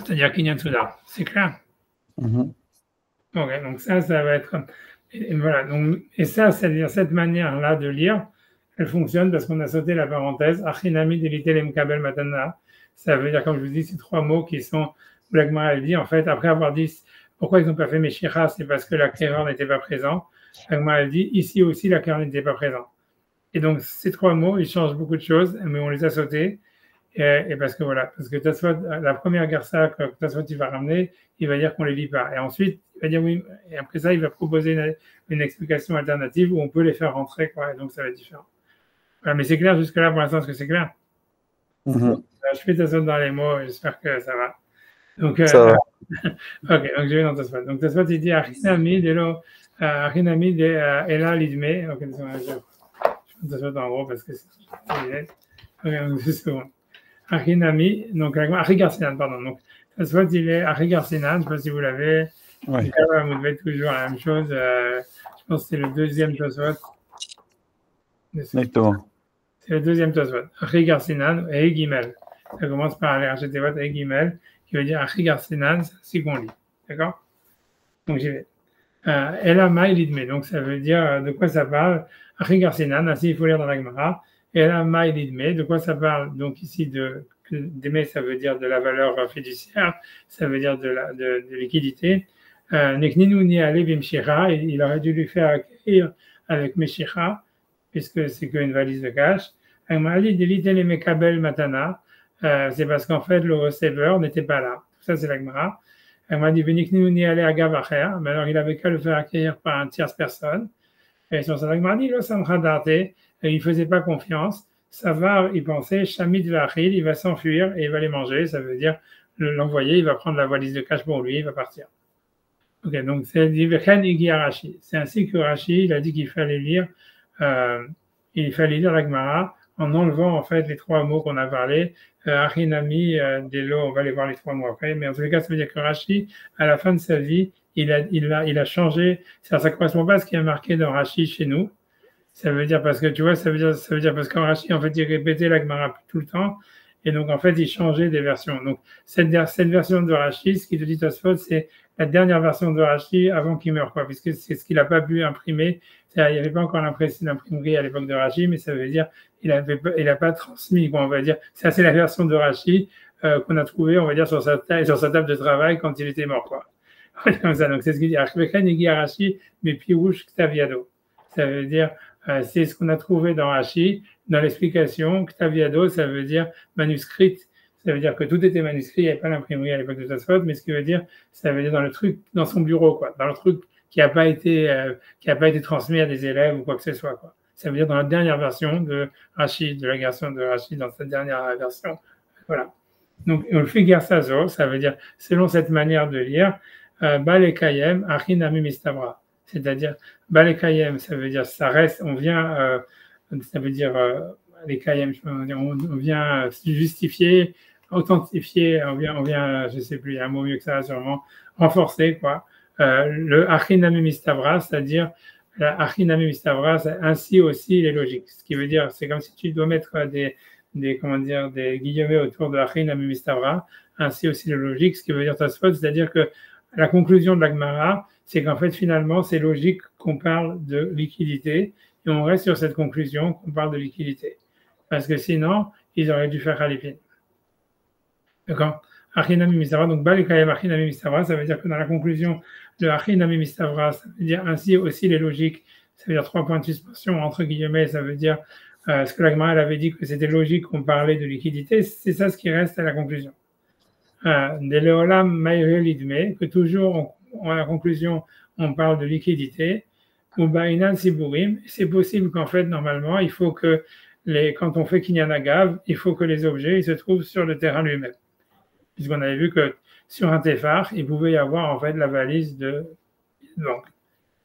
c'est-à-dire Kinyan Soudar. C'est clair? Mhm. Ok, donc ça va être. Et voilà, donc, et ça, c'est-à-dire cette manière-là de lire, elle fonctionne parce qu'on a sauté la parenthèse. Achinami delitelem kabel matana. Ça veut dire, comme je vous dis, ces trois mots qui sont. Black Mara dit, en fait, après avoir dit pourquoi ils n'ont pas fait Meshicha, c'est parce que l'acquéreur n'était pas présent. Black Mara dit, ici aussi, l'acquéreur n'était pas présent. Et donc, ces trois mots, ils changent beaucoup de choses, mais on les a sautés. Et parce que voilà, parce que Tosfot, la première garça que Tosfot il va ramener, il va dire qu'on les lit pas. Et ensuite, il va dire oui, et après ça, il va proposer une explication alternative où on peut les faire rentrer, quoi. Et donc, ça va être différent. Voilà, mais c'est clair jusque-là pour l'instant, est-ce que c'est clair? Je fais Tosfot dans les mots, j'espère que ça va. Donc, Ça va. ok, donc je vais dans Tosfot. Donc, Tosfot, il dit Achinami de Ela Lidme. Ok, je fais Tosfot en gros parce que c'est. Ok, donc juste bon. Achinami, donc Achigarsinan, pardon. Donc, Tosfot, il est Achigarsinan, je ne sais pas si vous l'avez. Ouais. Vous devez toujours la même chose. Je pense que c'est le deuxième Tosfot. Exactement. C'est le deuxième Tosfot. Achigarsinan et Gimel. Ça commence par aller acheter votre et Gimel, qui veut dire Achigarsinan, c'est ainsi qu'on lit. D'accord? Donc, j'y vais. Ela Lidme, donc ça veut dire de quoi ça parle. Achigarsinan, ainsi il faut lire dans la Gemara. Ela Lidme, de quoi ça parle? Donc, ici, d'aimer, ça veut dire de la valeur fiduciaire, ça veut dire de liquidité. Nekninu ni ale bimshira, il aurait dû lui faire accueillir avec Meshira, puisque c'est qu'une valise de cash. Agmali delite le mekabel matana, c'est parce qu'en fait, le receveur n'était pas là. Tout ça, c'est la Gemara. Agmali benikninu ni ale agav acher, mais alors il avait qu'à le faire accueillir par un tierce personne. Et sur ça, Agmali, lo samchadate, il ne faisait pas confiance. Savar, il pensait, Shamid Vachil, il va s'enfuir et il va les manger. Ça veut dire l'envoyer, il va prendre la valise de cash pour lui, il va partir. Ok, donc c'est Rashi. C'est ainsi que Rashi, il a dit qu'il fallait lire la Gemara en enlevant en fait les trois mots qu'on a parlé. Achinami, Delo, on va aller voir les trois mots après. Mais en tous les cas, ça veut dire que Rashi, à la fin de sa vie, il a changé. Ça ne correspond pas à ce qui est marqué dans Rashi chez nous. Ça veut dire parce que tu vois, ça veut dire parce qu'en Rashi, en fait, il répétait la Gemara tout le temps. Et donc, en fait, il changeait des versions. Donc, cette version de Rashi, ce qui te dit Tosfot, c'est la dernière version de Rashi avant qu'il meure, quoi, puisque c'est ce qu'il n'a pas pu imprimer. Il n'y avait pas encore l'imprimerie à l'époque de Rashi, mais ça veut dire il n'a pas transmis, quoi, on va dire. Ça, c'est la version de Rashi qu'on a trouvée, on va dire, sur sa table de travail quand il était mort, quoi. Comme ça. Donc, c'est ce qu'il dit. Rashi, mais Pirouche Ktaviado. Ça veut dire, c'est ce qu'on a trouvé dans Rashi, dans l'explication. Ktaviado, ça veut dire manuscrite. Ça veut dire que tout était manuscrit, il n'y avait pas l'imprimerie à l'époque de Tosfot, mais ce qui veut dire, ça veut dire dans le truc, dans son bureau, quoi, dans le truc qui n'a pas été transmis à des élèves ou quoi que ce soit, quoi. Ça veut dire dans la dernière version de Rashi, de la version de Rashi, dans cette dernière version. Voilà. Donc, on le fait Gersazo, ça veut dire, selon cette manière de lire, Balekayem, Achinami Mistavra. C'est-à-dire, Balekayem, ça veut dire, ça reste, on vient, ça veut dire, les Kayem, on vient justifier, authentifier, on vient, je sais plus, il y a un mot mieux que ça, sûrement, renforcer, quoi. Le Achinami Mistavra, c'est-à-dire, Achinami Mistavra, ainsi aussi il est logique. Ce qui veut dire, c'est comme si tu dois mettre des guillemets autour de Achinami Mistavra, ainsi aussi le logique, ce qui veut dire Tosfot, c'est-à-dire que la conclusion de la Gemara, c'est qu'en fait, finalement, c'est logique qu'on parle de liquidité, et on reste sur cette conclusion qu'on parle de liquidité. Parce que sinon, ils auraient dû faire Khalifin. D'accord? Achinami Mistavra, donc Balekayem Achinami Mistavra, ça veut dire que dans la conclusion de Achinami Mistavra, ça veut dire ainsi aussi les logiques, ça veut dire 3 points de suspension, entre guillemets, ça veut dire ce que la Gemara avait dit que c'était logique qu'on parlait de liquidité, c'est ça ce qui reste à la conclusion. De Leolam Maïre Lidme, que toujours, à la conclusion, on parle de liquidité, ou Ba'inan Siburim, c'est possible qu'en fait, normalement, il faut que quand on fait Kinyan Agav, il faut que les objets ils se trouvent sur le terrain lui-même. Puisqu'on avait vu que sur un Tefar, il pouvait y avoir en fait la valise de banque.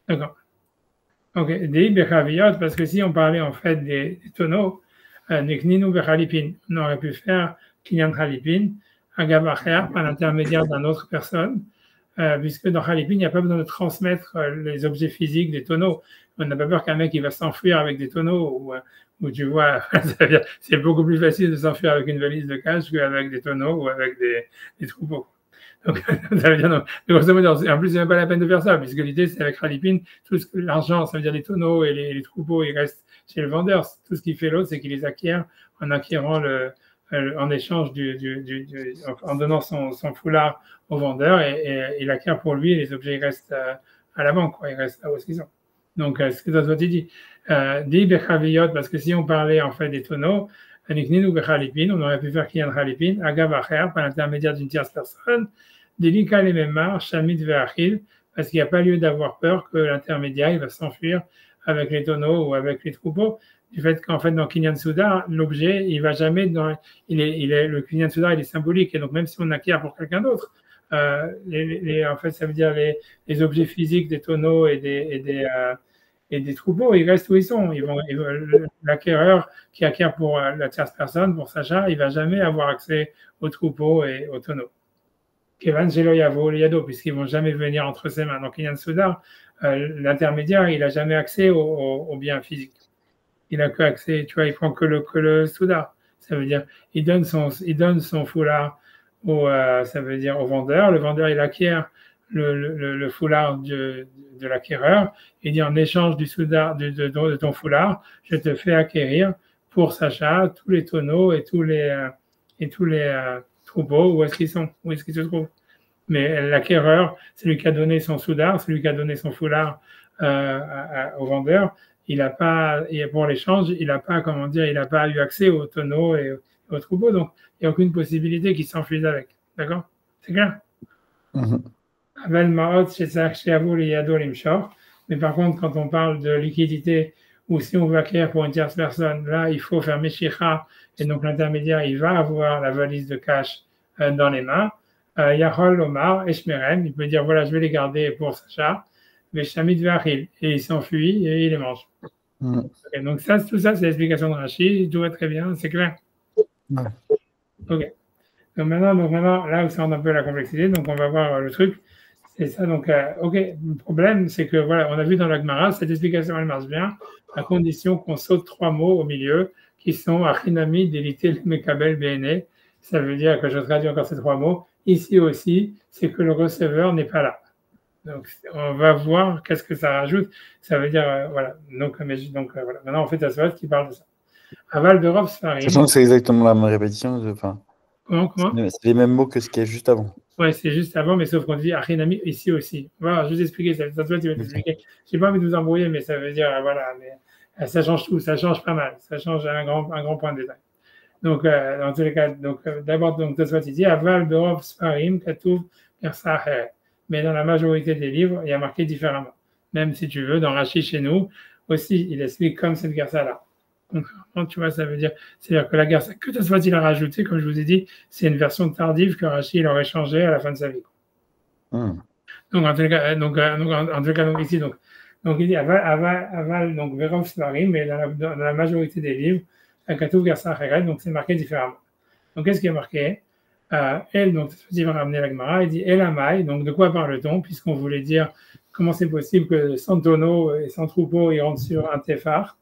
D'accord. Ok. Des Bechaviyot, parce que si on parlait en fait des tonneaux, Nekninu Bechalipin, on aurait pu faire Kinyan Chalipin, Agav Acher, par l'intermédiaire d'une autre personne, puisque dans Chalipin, il n'y a pas besoin de transmettre les objets physiques des tonneaux. On n'a pas peur qu'un mec il va s'enfuir avec des tonneaux, ou tu vois, c'est beaucoup plus facile de s'enfuir avec une valise de cash qu'avec des tonneaux ou avec des troupeaux. Donc, ça veut dire, non, grosso modo, en plus, c'est même pas la peine de faire ça, puisque l'idée, c'est avec Khalipin, tout l'argent, ça veut dire les tonneaux et les troupeaux, ils restent chez le vendeur. Tout ce qu'il fait l'autre, c'est qu'il les acquiert en acquérant en échange en donnant son foulard au vendeur et il acquiert pour lui et les objets ils restent à la banque, quoi, ils restent là où ils sont. Donc, ce que Tosfot dit, dit Bechaviyot, parce que si on parlait en fait des tonneaux, Nikninu Bechalipin, on aurait pu faire Kiyan Chalipin, Agav Acher, par l'intermédiaire d'une tierce personne, Delika les Memar, Shamit Ve'achil, parce qu'il n'y a pas lieu d'avoir peur que l'intermédiaire il va s'enfuir avec les tonneaux ou avec les troupeaux, du fait qu'en fait dans Kinyan Soudar, l'objet il va jamais le Kinyan Soudar il est symbolique et donc même si on acquiert pour quelqu'un d'autre, en fait ça veut dire les objets physiques des tonneaux et des troupeaux, ils restent où ils sont. L'acquéreur qui acquiert pour la tierce personne, pour Sacha, il ne va jamais avoir accès aux troupeaux et aux tonneaux. Kevan Gelo Yavo Yado, puisqu'ils ne vont jamais venir entre ses mains. Donc, Kinyan Soudar, l'intermédiaire, il n'a jamais accès aux biens physiques. Il n'a que accès, tu vois, il prend que le Soudar. Ça veut dire, il donne son foulard ça veut dire au vendeur. Le vendeur, il acquiert le foulard de l'acquéreur et dit en échange du soudard de ton foulard, je te fais acquérir pour Sacha tous les tonneaux et tous les troupeaux où est-ce qu'ils se trouvent. Mais l'acquéreur, c'est lui qui a donné son soudard, c'est lui qui a donné son foulard au vendeur. Il n'a pas, et pour l'échange, il n'a pas eu accès aux tonneaux et aux troupeaux, donc il n'y a aucune possibilité qu'il s'enfuise avec. D'accord? C'est clair? Mais par contre, quand on parle de liquidité, ou si on veut acquérir pour une tierce personne, là, il faut faire Meshicha, et donc l'intermédiaire, il va avoir la valise de cash dans les mains. Yahol Omar, Eshmerem, il peut dire, voilà, je vais les garder pour Sacha, Veshamit Vachil, et il s'enfuit et il les mange. Okay, donc tout ça, c'est l'explication de Rashi, tout va très bien, c'est clair? Ok. Donc maintenant, là où ça rentre un peu la complexité, donc on va voir le truc. C'est ça, donc, ok, le problème, c'est que, voilà, on a vu dans la Gemara, cette explication, elle marche bien, à condition qu'on saute 3 mots au milieu, qui sont Achinami, Délité, Mekabel, Bene. Ça veut dire que je traduis encore ces 3 mots. Ici aussi, c'est que le receveur n'est pas là. Donc, on va voir qu'est-ce que ça rajoute. Ça veut dire, voilà. Donc, voilà. Maintenant, on fait la soirée qui parle de ça. Aval de Rov Sfarim. C'est exactement la même répétition. Comment c'est les mêmes mots que ce qu'il y a juste avant. Ouais, c'est juste avant, mais sauf qu'on dit Achinami ici aussi. Voilà, je vais expliquer ça. Ça, tu vas t'expliquer. Je n'ai pas envie de vous embrouiller, mais ça veut dire, voilà, mais ça change tout, ça change pas mal. Ça change un grand point de détail. Donc, dans tous les cas, d'abord, Tosfot dit Aval de Rov Sfarim, Katouv, Gersa Acheret. Mais dans la majorité des livres, il y a marqué différemment. Même si tu veux, dans Rashi chez nous, aussi, il explique comme cette Gersa-là. Donc, tu vois, ça veut dire, c'est-à-dire que la Gersa que Tosfot il a rajouté, comme je vous ai dit, c'est une version tardive que Rashi il aurait changé à la fin de sa vie. Donc, en tout cas, ici, il dit Aval, donc Verov Svarim, mais dans la majorité des livres, la Katouv Gersa Acheret, donc c'est marqué différemment. Donc, qu'est-ce qui est marqué? Elle, donc, il va ramener la Gemara, il dit El Amai, donc de quoi parle-t-on, puisqu'on voulait dire comment c'est possible que 100 tonneaux et 100 troupeaux ils rentrent sur un téphar,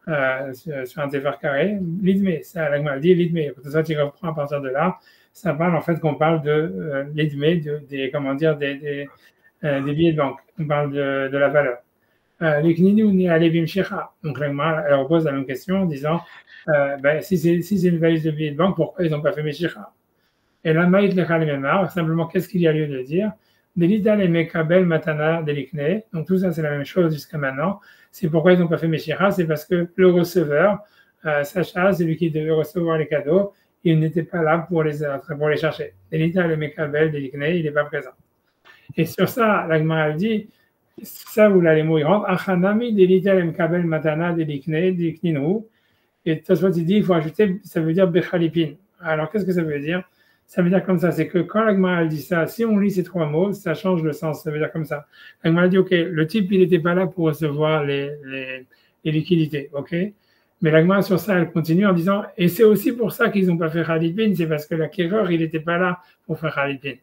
sur un téphar carré. L'idmé, ça, la Gemara dit l'idmé, pour ça, tu reprends à partir de là, ça parle en fait qu'on parle de l'idmé, des billets de banque, on parle de la valeur. L'ikninu ni alevim shecha, donc la Gemara, elle repose la même question en disant si c'est une valise de billets de banque, pourquoi ils n'ont pas fait Meshicha? Et la maït le chalimemar, simplement, qu'est-ce qu'il y a lieu de dire? Delita le mekabel matana delikne. Donc, tout ça, c'est la même chose jusqu'à maintenant. C'est pourquoi ils n'ont pas fait Meshicha, c'est parce que le receveur, Sacha, celui qui devait recevoir les cadeaux, il n'était pas là pour les chercher. Delita le mekabel delikne, il n'est pas présent. Et sur ça, la Gemara dit, ça, où là, les mots, ils rentrent, Achanami delita le mekabel matana delikninu. Et Tosfot, il dit, il faut ajouter, ça veut dire bechalipin. Alors, qu'est-ce que ça veut dire? Ça veut dire comme ça, c'est que quand la Gemara dit ça, si on lit ces 3 mots, ça change le sens, ça veut dire comme ça. La Gemara dit, ok, le type, il n'était pas là pour recevoir les liquidités, ok? Mais la Gemara sur ça, elle continue en disant, et c'est aussi pour ça qu'ils n'ont pas fait Khalipin, c'est parce que l'acquéreur, il n'était pas là pour faire Khalipin.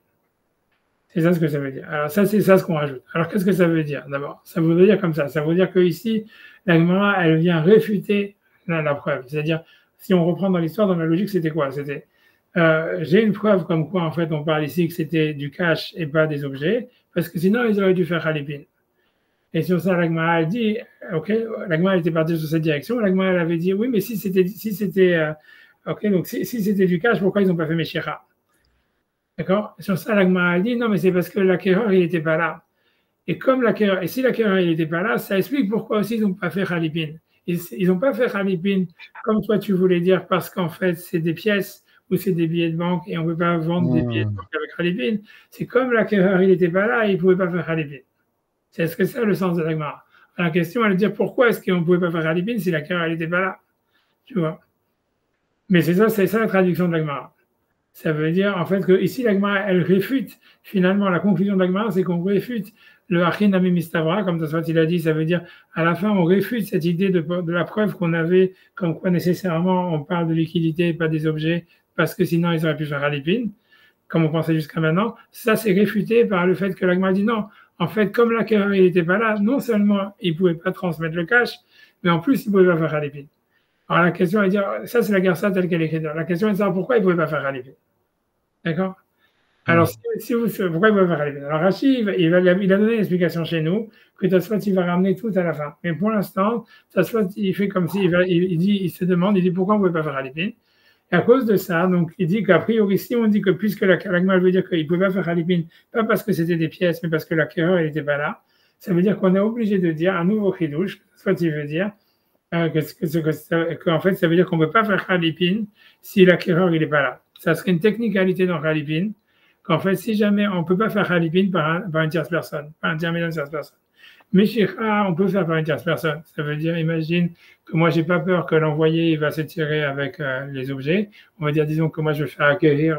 C'est ça ce que ça veut dire. Alors ça, c'est ça ce qu'on rajoute. Alors qu'est-ce que ça veut dire d'abord? Ça veut dire comme ça veut dire qu'ici, la Gemara, elle vient réfuter la preuve. C'est-à-dire, si on reprend dans l'histoire, dans la logique, c'était quoi? C'était j'ai une preuve comme quoi, en fait, on parle ici que c'était du cash et pas des objets, parce que sinon, ils auraient dû faire Khalipin. Et sur ça, l'Agmara a dit, ok, l'Agmara était partie sur cette direction, l'Agmara avait dit, oui, mais si c'était, ok, donc si c'était du cash, pourquoi ils n'ont pas fait Meshira? D'accord? Sur ça, l'Agmara a dit, non, mais c'est parce que l'acquéreur, il n'était pas là. Et comme l'acquéreur, et si l'acquéreur, il n'était pas là, ça explique pourquoi aussi ils n'ont pas fait Khalipin. Ils n'ont pas fait Khalipin, comme toi tu voulais dire, parce qu'en fait, c'est des pièces ou c'est des billets de banque et on ne peut pas vendre des billets de banque avec Khalipin. C'est comme l'acquéreur, il n'était pas là, il ne pouvait pas faire Khalipin. C'est ce que c'est le sens de l'Agmara. La question, elle est de dire pourquoi est-ce qu'on ne pouvait pas faire Khalipin si l'acquéreur, il n'était pas là. Tu vois? Mais c'est ça la traduction de l'Agmara. Ça veut dire, en fait, que ici, l'Agmara, elle réfute, finalement, la conclusion de l'Agmara, c'est qu'on réfute le Achin Ami Mistavra, comme Tosfot il a dit, ça veut dire, à la fin, on réfute cette idée de la preuve qu'on avait, comme quoi nécessairement, on parle de liquidité et pas des objets, parce que sinon, ils auraient pu faire Khalipin, comme on pensait jusqu'à maintenant. Ça, c'est réfuté par le fait que l'Agmara dit non. En fait, comme l'acquéreur, il n'était pas là, non seulement il ne pouvait pas transmettre le cash, mais en plus, il ne pouvait pas faire Khalipin. Alors la question est de dire, ça c'est la Gersa telle qu'elle est écrite. La question est de savoir pourquoi il ne pouvait pas faire Khalipin. D'accord? Alors, pourquoi il ne pouvait pas faire Khalipin? Alors Rashi, il a donné une explication chez nous, que Tosfot, il va ramener tout à la fin. Mais pour l'instant, Tosfot, il fait comme s'il il se demande, il dit pourquoi on ne pouvait pas faire Khalipin? Et à cause de ça, donc il dit qu'a priori, si on dit que puisque l'Agmara veut dire qu'il ne pouvait pas faire Khalipin, pas parce que c'était des pièces, mais parce que l'acquéreur n'était pas là, ça veut dire qu'on est obligé de dire un nouveau chidouche, soit il veut dire qu'en fait, ça veut dire qu'on ne peut pas faire Khalipin si l'acquéreur n'est pas là. Ça serait une technicalité dans Khalipin, qu'en fait, si jamais on ne peut pas faire Khalipin par une tierce personne, par un intermédiaire d'une tierce personne. Mais Shira, on peut faire par une tierce personne. Ça veut dire, imagine que moi, j'ai pas peur que l'envoyé va se tirer avec les objets. On va dire, disons que moi, je vais faire acquérir,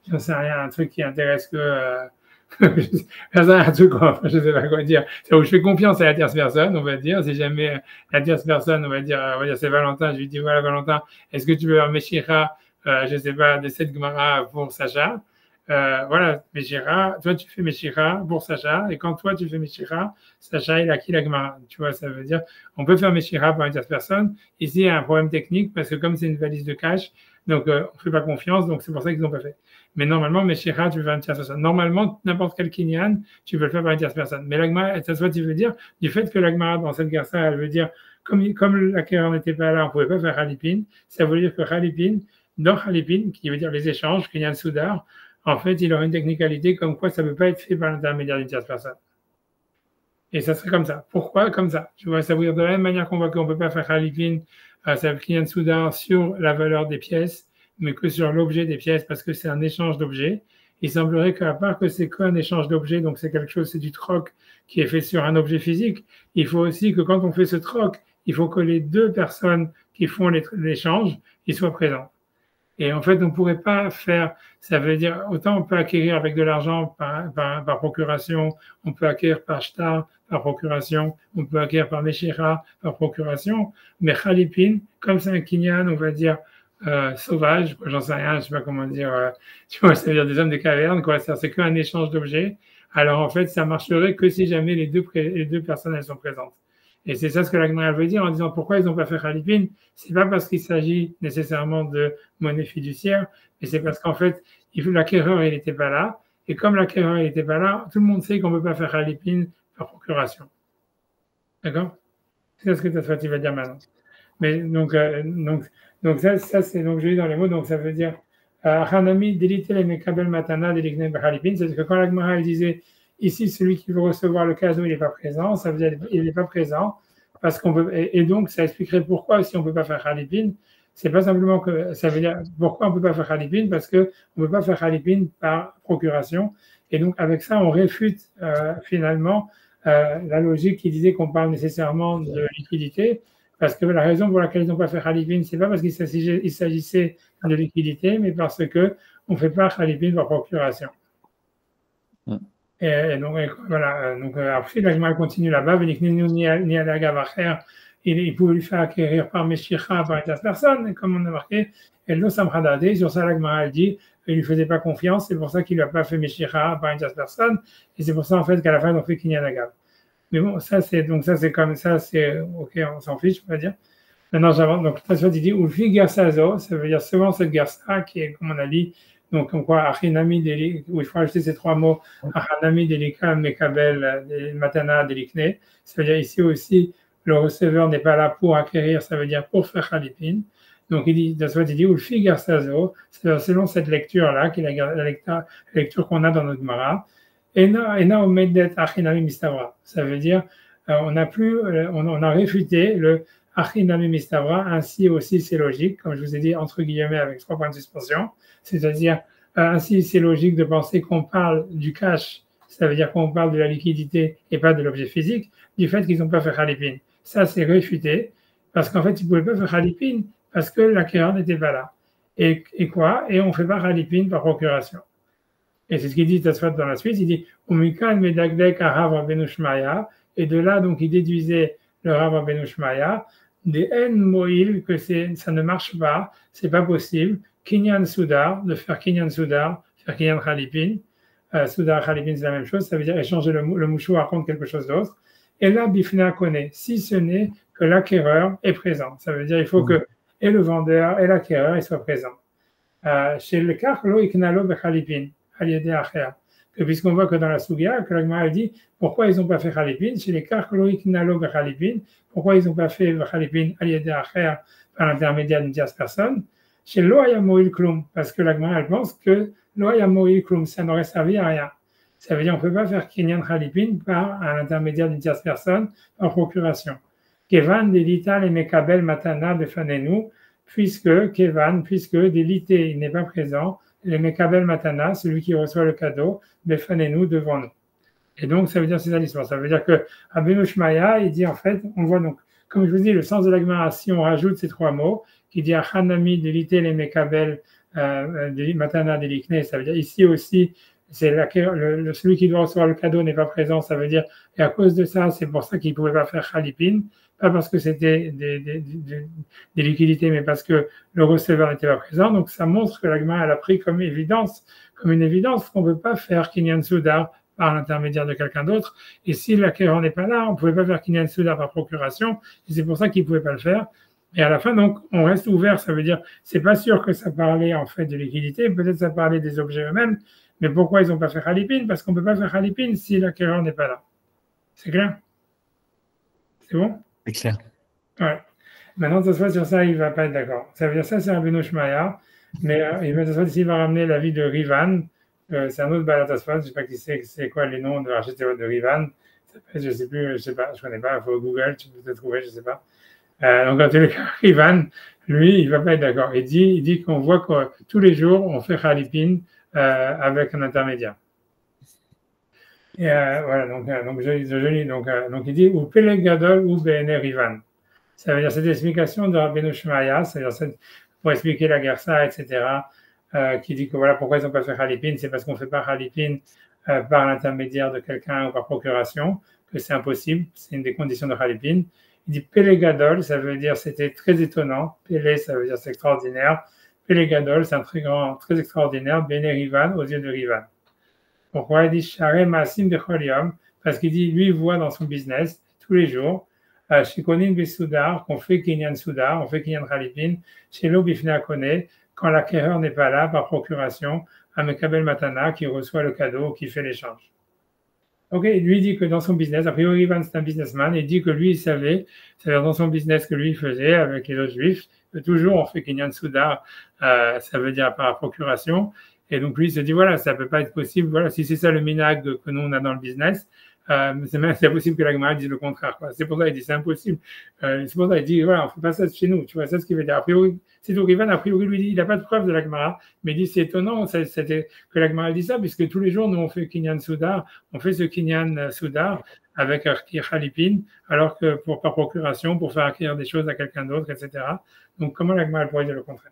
j'en sais rien, un truc qui intéresse que... un truc, je sais pas quoi dire. C'est où je fais confiance à la tierce personne, on va dire. Si jamais la tierce personne, on va dire c'est Valentin, je lui dis, voilà, Valentin, est-ce que tu veux un Meshira, je sais pas, de cette Gemara pour Sacha? Voilà, Meshira, toi tu fais Meshira pour Sacha, et quand toi tu fais Meshira, Sacha il a acquis la Gemara. Tu vois, ça veut dire, on peut faire Meshira par une tierce personne. Ici, il y a un problème technique parce que comme c'est une valise de cash, donc on ne fait pas confiance, donc c'est pour ça qu'ils n'ont pas fait. Mais normalement, Meshira, tu veux faire une tierce personne. Normalement, n'importe quel Kinyan, tu peux le faire par une tierce personne. Mais l'Agmara, ça soit tu veux dire, du fait que l'Agmara, dans cette garça, elle veut dire, comme l'acquéreur n'était pas là, on ne pouvait pas faire Khalipin, ça veut dire que Khalipin, dans Khalipin, qui veut dire les échanges, Kinyan Soudar, en fait, il aura une technicalité comme quoi ça ne peut pas être fait par l'intermédiaire d'une tierce personne. Et ça serait comme ça. Pourquoi comme ça? Tu vois, ça veut dire de la même manière qu'on voit qu'on ne peut pas faire Khalipin, ça veut Kinyan Soudar sur la valeur des pièces, mais que sur l'objet des pièces, parce que c'est un échange d'objets. Il semblerait qu'à part que c'est qu'un échange d'objets, donc c'est quelque chose, c'est du troc qui est fait sur un objet physique, il faut aussi que quand on fait ce troc, il faut que les deux personnes qui font l'échange, ils soient présents. Et en fait, on ne pourrait pas faire, ça veut dire, autant on peut acquérir avec de l'argent par procuration, on peut acquérir par shtar, par procuration, on peut acquérir par meshira, par procuration, mais Khalipin, comme c'est un kinyan, on va dire, sauvage, j'en sais rien, je sais pas comment dire, tu vois, ça veut dire des hommes des cavernes, quoi, c'est qu'un échange d'objets. Alors en fait, ça marcherait que si jamais les deux personnes elles sont présentes. Et c'est ça ce que l'Agmara veut dire en disant pourquoi ils n'ont pas fait Khalipin. C'est pas parce qu'il s'agit nécessairement de monnaie fiduciaire, mais c'est parce qu'en fait, l'acquéreur il n'était pas là, et comme l'acquéreur il n'était pas là, tout le monde sait qu'on ne peut pas faire Khalipin par procuration. D'accord? C'est ça ce que Tosfot va dire maintenant. Mais donc ça c'est donc je lis dans les mots, donc ça veut dire Hanami délité les mekabel matana déligné Khalipin, c'est-à-dire que quand l'Agmara disait ici celui qui veut recevoir le cadeau il n'est pas présent, ça veut dire il n'est pas présent parce qu'on peut et donc ça expliquerait pourquoi si on peut pas faire Khalipin, c'est pas simplement que ça veut dire pourquoi on peut pas faire Khalipin parce que on peut pas faire Khalipin par procuration et donc avec ça on réfute finalement la logique qui disait qu'on parle nécessairement de liquidité. Parce que la raison pour laquelle ils n'ont pas fait Khalipin, ce n'est pas parce qu'il s'agissait de liquidité, mais parce qu'on ne fait pas Khalipin par procuration. Et donc, voilà. Donc, après, l'Agmara continue là-bas. Il pouvait lui faire acquérir par Meshira, par une personne, et comme on a marqué, et l'eau Samhadade, sur ça, l'Agmara dit il ne lui faisait pas confiance, c'est pour ça qu'il ne lui a pas fait Meshira par une personne, et c'est pour ça, en fait, qu'à la fin, on fait Kinyan Agav. Mais bon, ça c'est comme ça, c'est ok, on s'en fiche, on va dire. Maintenant, j'avance. Donc, il dit Ulfi Gersazo, ça veut dire souvent cette Gersa qui est, comme on a dit, donc, comme quoi, Achinami Deli, où il faut ajouter ces trois mots, Achinami Delika Mekabel Matana Delikne. Ça veut dire ici aussi, le receveur n'est pas là pour acquérir, ça veut dire pour faire Khalipin. Donc, il dit, dans ce il dit Ulfi Gersazo, selon cette lecture-là, qui est la lecture qu'on a dans notre Gemara, Ena Omedet Achinami Mistavra. Ça veut dire, on a réfuté le Achinami Mistavra, ainsi aussi c'est logique, comme je vous ai dit, entre guillemets, avec 3 points de suspension. C'est-à-dire, ainsi c'est logique de penser qu'on parle du cash, ça veut dire qu'on parle de la liquidité et pas de l'objet physique, du fait qu'ils n'ont pas fait Khalipin. Ça, c'est réfuté, parce qu'en fait, ils ne pouvaient pas faire Khalipin parce que l'acquéreur n'était pas là. Et quoi? Et on ne fait pas Khalipin par procuration. Et c'est ce qu'il dit Tosfot dans la suite, il dit Umikan medagdek arav Rabbeinu Shmaya, et de là, donc, il déduisait le Rav Rabbeinu Shmaya, des en moïl, que ça ne marche pas, c'est pas possible, Kinyan Soudar, de faire Kinyan Soudar, faire Kinyan Khalipin. Soudar Khalipin, c'est la même chose, ça veut dire échanger le mouchoir contre quelque chose d'autre. Et là, Bifna connaît, si ce n'est que l'acquéreur est présent. Ça veut dire il faut que et le vendeur et l'acquéreur soient présents. Chez le cas, lo iknalo bechalipin, aliédé acher. Puisqu'on voit que dans la Sugia, que l'Agmara dit pourquoi ils n'ont pas fait Khalipin, chez les cas, lo iknalo bechalipin, pourquoi ils n'ont pas fait Khalipin aliédé acher par l'intermédiaire d'une tierce personne. Chez Loaya Moïl Klum, parce que l'Agmara elle pense que Loaya Moïl Klum, ça n'aurait servi à rien. Ça veut dire qu'on ne peut pas faire Kinyan Khalipin par l'intermédiaire d'une tierce personne par procuration. Kevan delita le mekabel matana befanenu, puisque délité il n'est pas présent, le mekabel matana, celui qui reçoit le cadeau, befanenu devant nous. Et donc ça veut dire c'est ça l'histoire. Ça veut dire que Rabbeinu Shmaya, il dit en fait, on voit donc, comme je vous dis, le sens de la Gemara, si on rajoute ces 3 mots, qui dit Achanami delite le mekabel matana delikne, ça veut dire ici aussi c'est celui qui doit recevoir le cadeau n'est pas présent, ça veut dire, et à cause de ça, c'est pour ça qu'il ne pouvait pas faire Khalipin, pas parce que c'était des liquidités, mais parce que le receveur n'était pas présent. Donc ça montre que l'Agma a pris comme une évidence qu'on ne peut pas faire Kinyan Soudar par l'intermédiaire de quelqu'un d'autre. Et si l'acquéreur n'est pas là, on ne pouvait pas faire Kinyan Soudar par procuration, et c'est pour ça qu'il ne pouvait pas le faire. Et à la fin, donc, on reste ouvert, ça veut dire, c'est pas sûr que ça parlait en fait de liquidité, peut-être ça parlait des objets eux-mêmes, mais pourquoi ils n'ont pas fait Khalipin? Parce qu'on ne peut pas faire Khalipin si l'acquéreur n'est pas là. C'est clair? C'est bon? C'est clair. Ouais. Maintenant, Tosfot sur ça, il ne va pas être d'accord. Ça veut dire ça, c'est Rabbeinu Shmaya, mais Tosfot ici va ramener l'avis de Rivan. C'est un autre Baal Tosfot, je ne sais pas qui c'est quoi les noms de l'architecte de Rivan. Je ne sais plus, je ne sais pas, je ne connais pas, il faut Google, tu peux te trouver, je ne sais pas. Donc, en tous les cas, Rivan, lui, il ne va pas être d'accord. Il dit qu'on voit que tous les jours, on fait Khalipin avec un intermédiaire. Et voilà, donc il dit ou Peleg Gadol ou BNR Rivan. Ça veut dire cette explication de Rabbeinu Shmaya, c'est-à-dire pour expliquer la Gersa, etc., qui dit que voilà pourquoi ils n'ont pas fait Khalipin, c'est parce qu'on ne fait pas Khalipin par l'intermédiaire de quelqu'un ou par procuration, que c'est impossible, c'est une des conditions de Khalipin. Il dit Peleg Gadol, ça veut dire c'était très étonnant, Pele, ça veut dire c'est extraordinaire, Peleg Gadol, c'est un très extraordinaire, BNR Rivan, aux yeux de Rivan. Pourquoi il dit Share Maasim de Cholium? Parce qu'il dit, lui, il voit dans son business, tous les jours, chez Konin Besoudar, qu'on fait Kinyan Soudar, on fait Kinyan Khalipin, chez l'Obifna Kone, quand l'acquéreur n'est pas là, par procuration, à Mekabel Matana, qui reçoit le cadeau, qui fait l'échange. Ok, lui dit que dans son business, a priori, Ivan, c'est un businessman, il dit que lui, il savait, c'est-à-dire dans son business que lui faisait avec les autres juifs, que toujours on fait Kinyan Soudar, ça veut dire par procuration. Et donc, lui, il se dit, voilà, ça ne peut pas être possible. Voilà, si c'est ça le minag que nous, on a dans le business, c'est impossible que la Gemara dise le contraire, quoi. C'est pour ça qu'il dit, c'est impossible. C'est pour ça qu'il dit, voilà, on ne fait pas ça chez nous. Tu vois, c'est ce qu'il veut dire. A priori, c'est tout. Rivan, a priori, lui dit, il n'a pas de preuve de la Gemara, mais il dit, c'est étonnant que la Gemara dit ça, puisque tous les jours, nous, on fait Kinyan Soudar, on fait ce Kinyan Soudar avec Khalipin, alors que par procuration, pour faire acquérir des choses à quelqu'un d'autre, etc. Donc, comment la Gemara pourrait dire le contraire?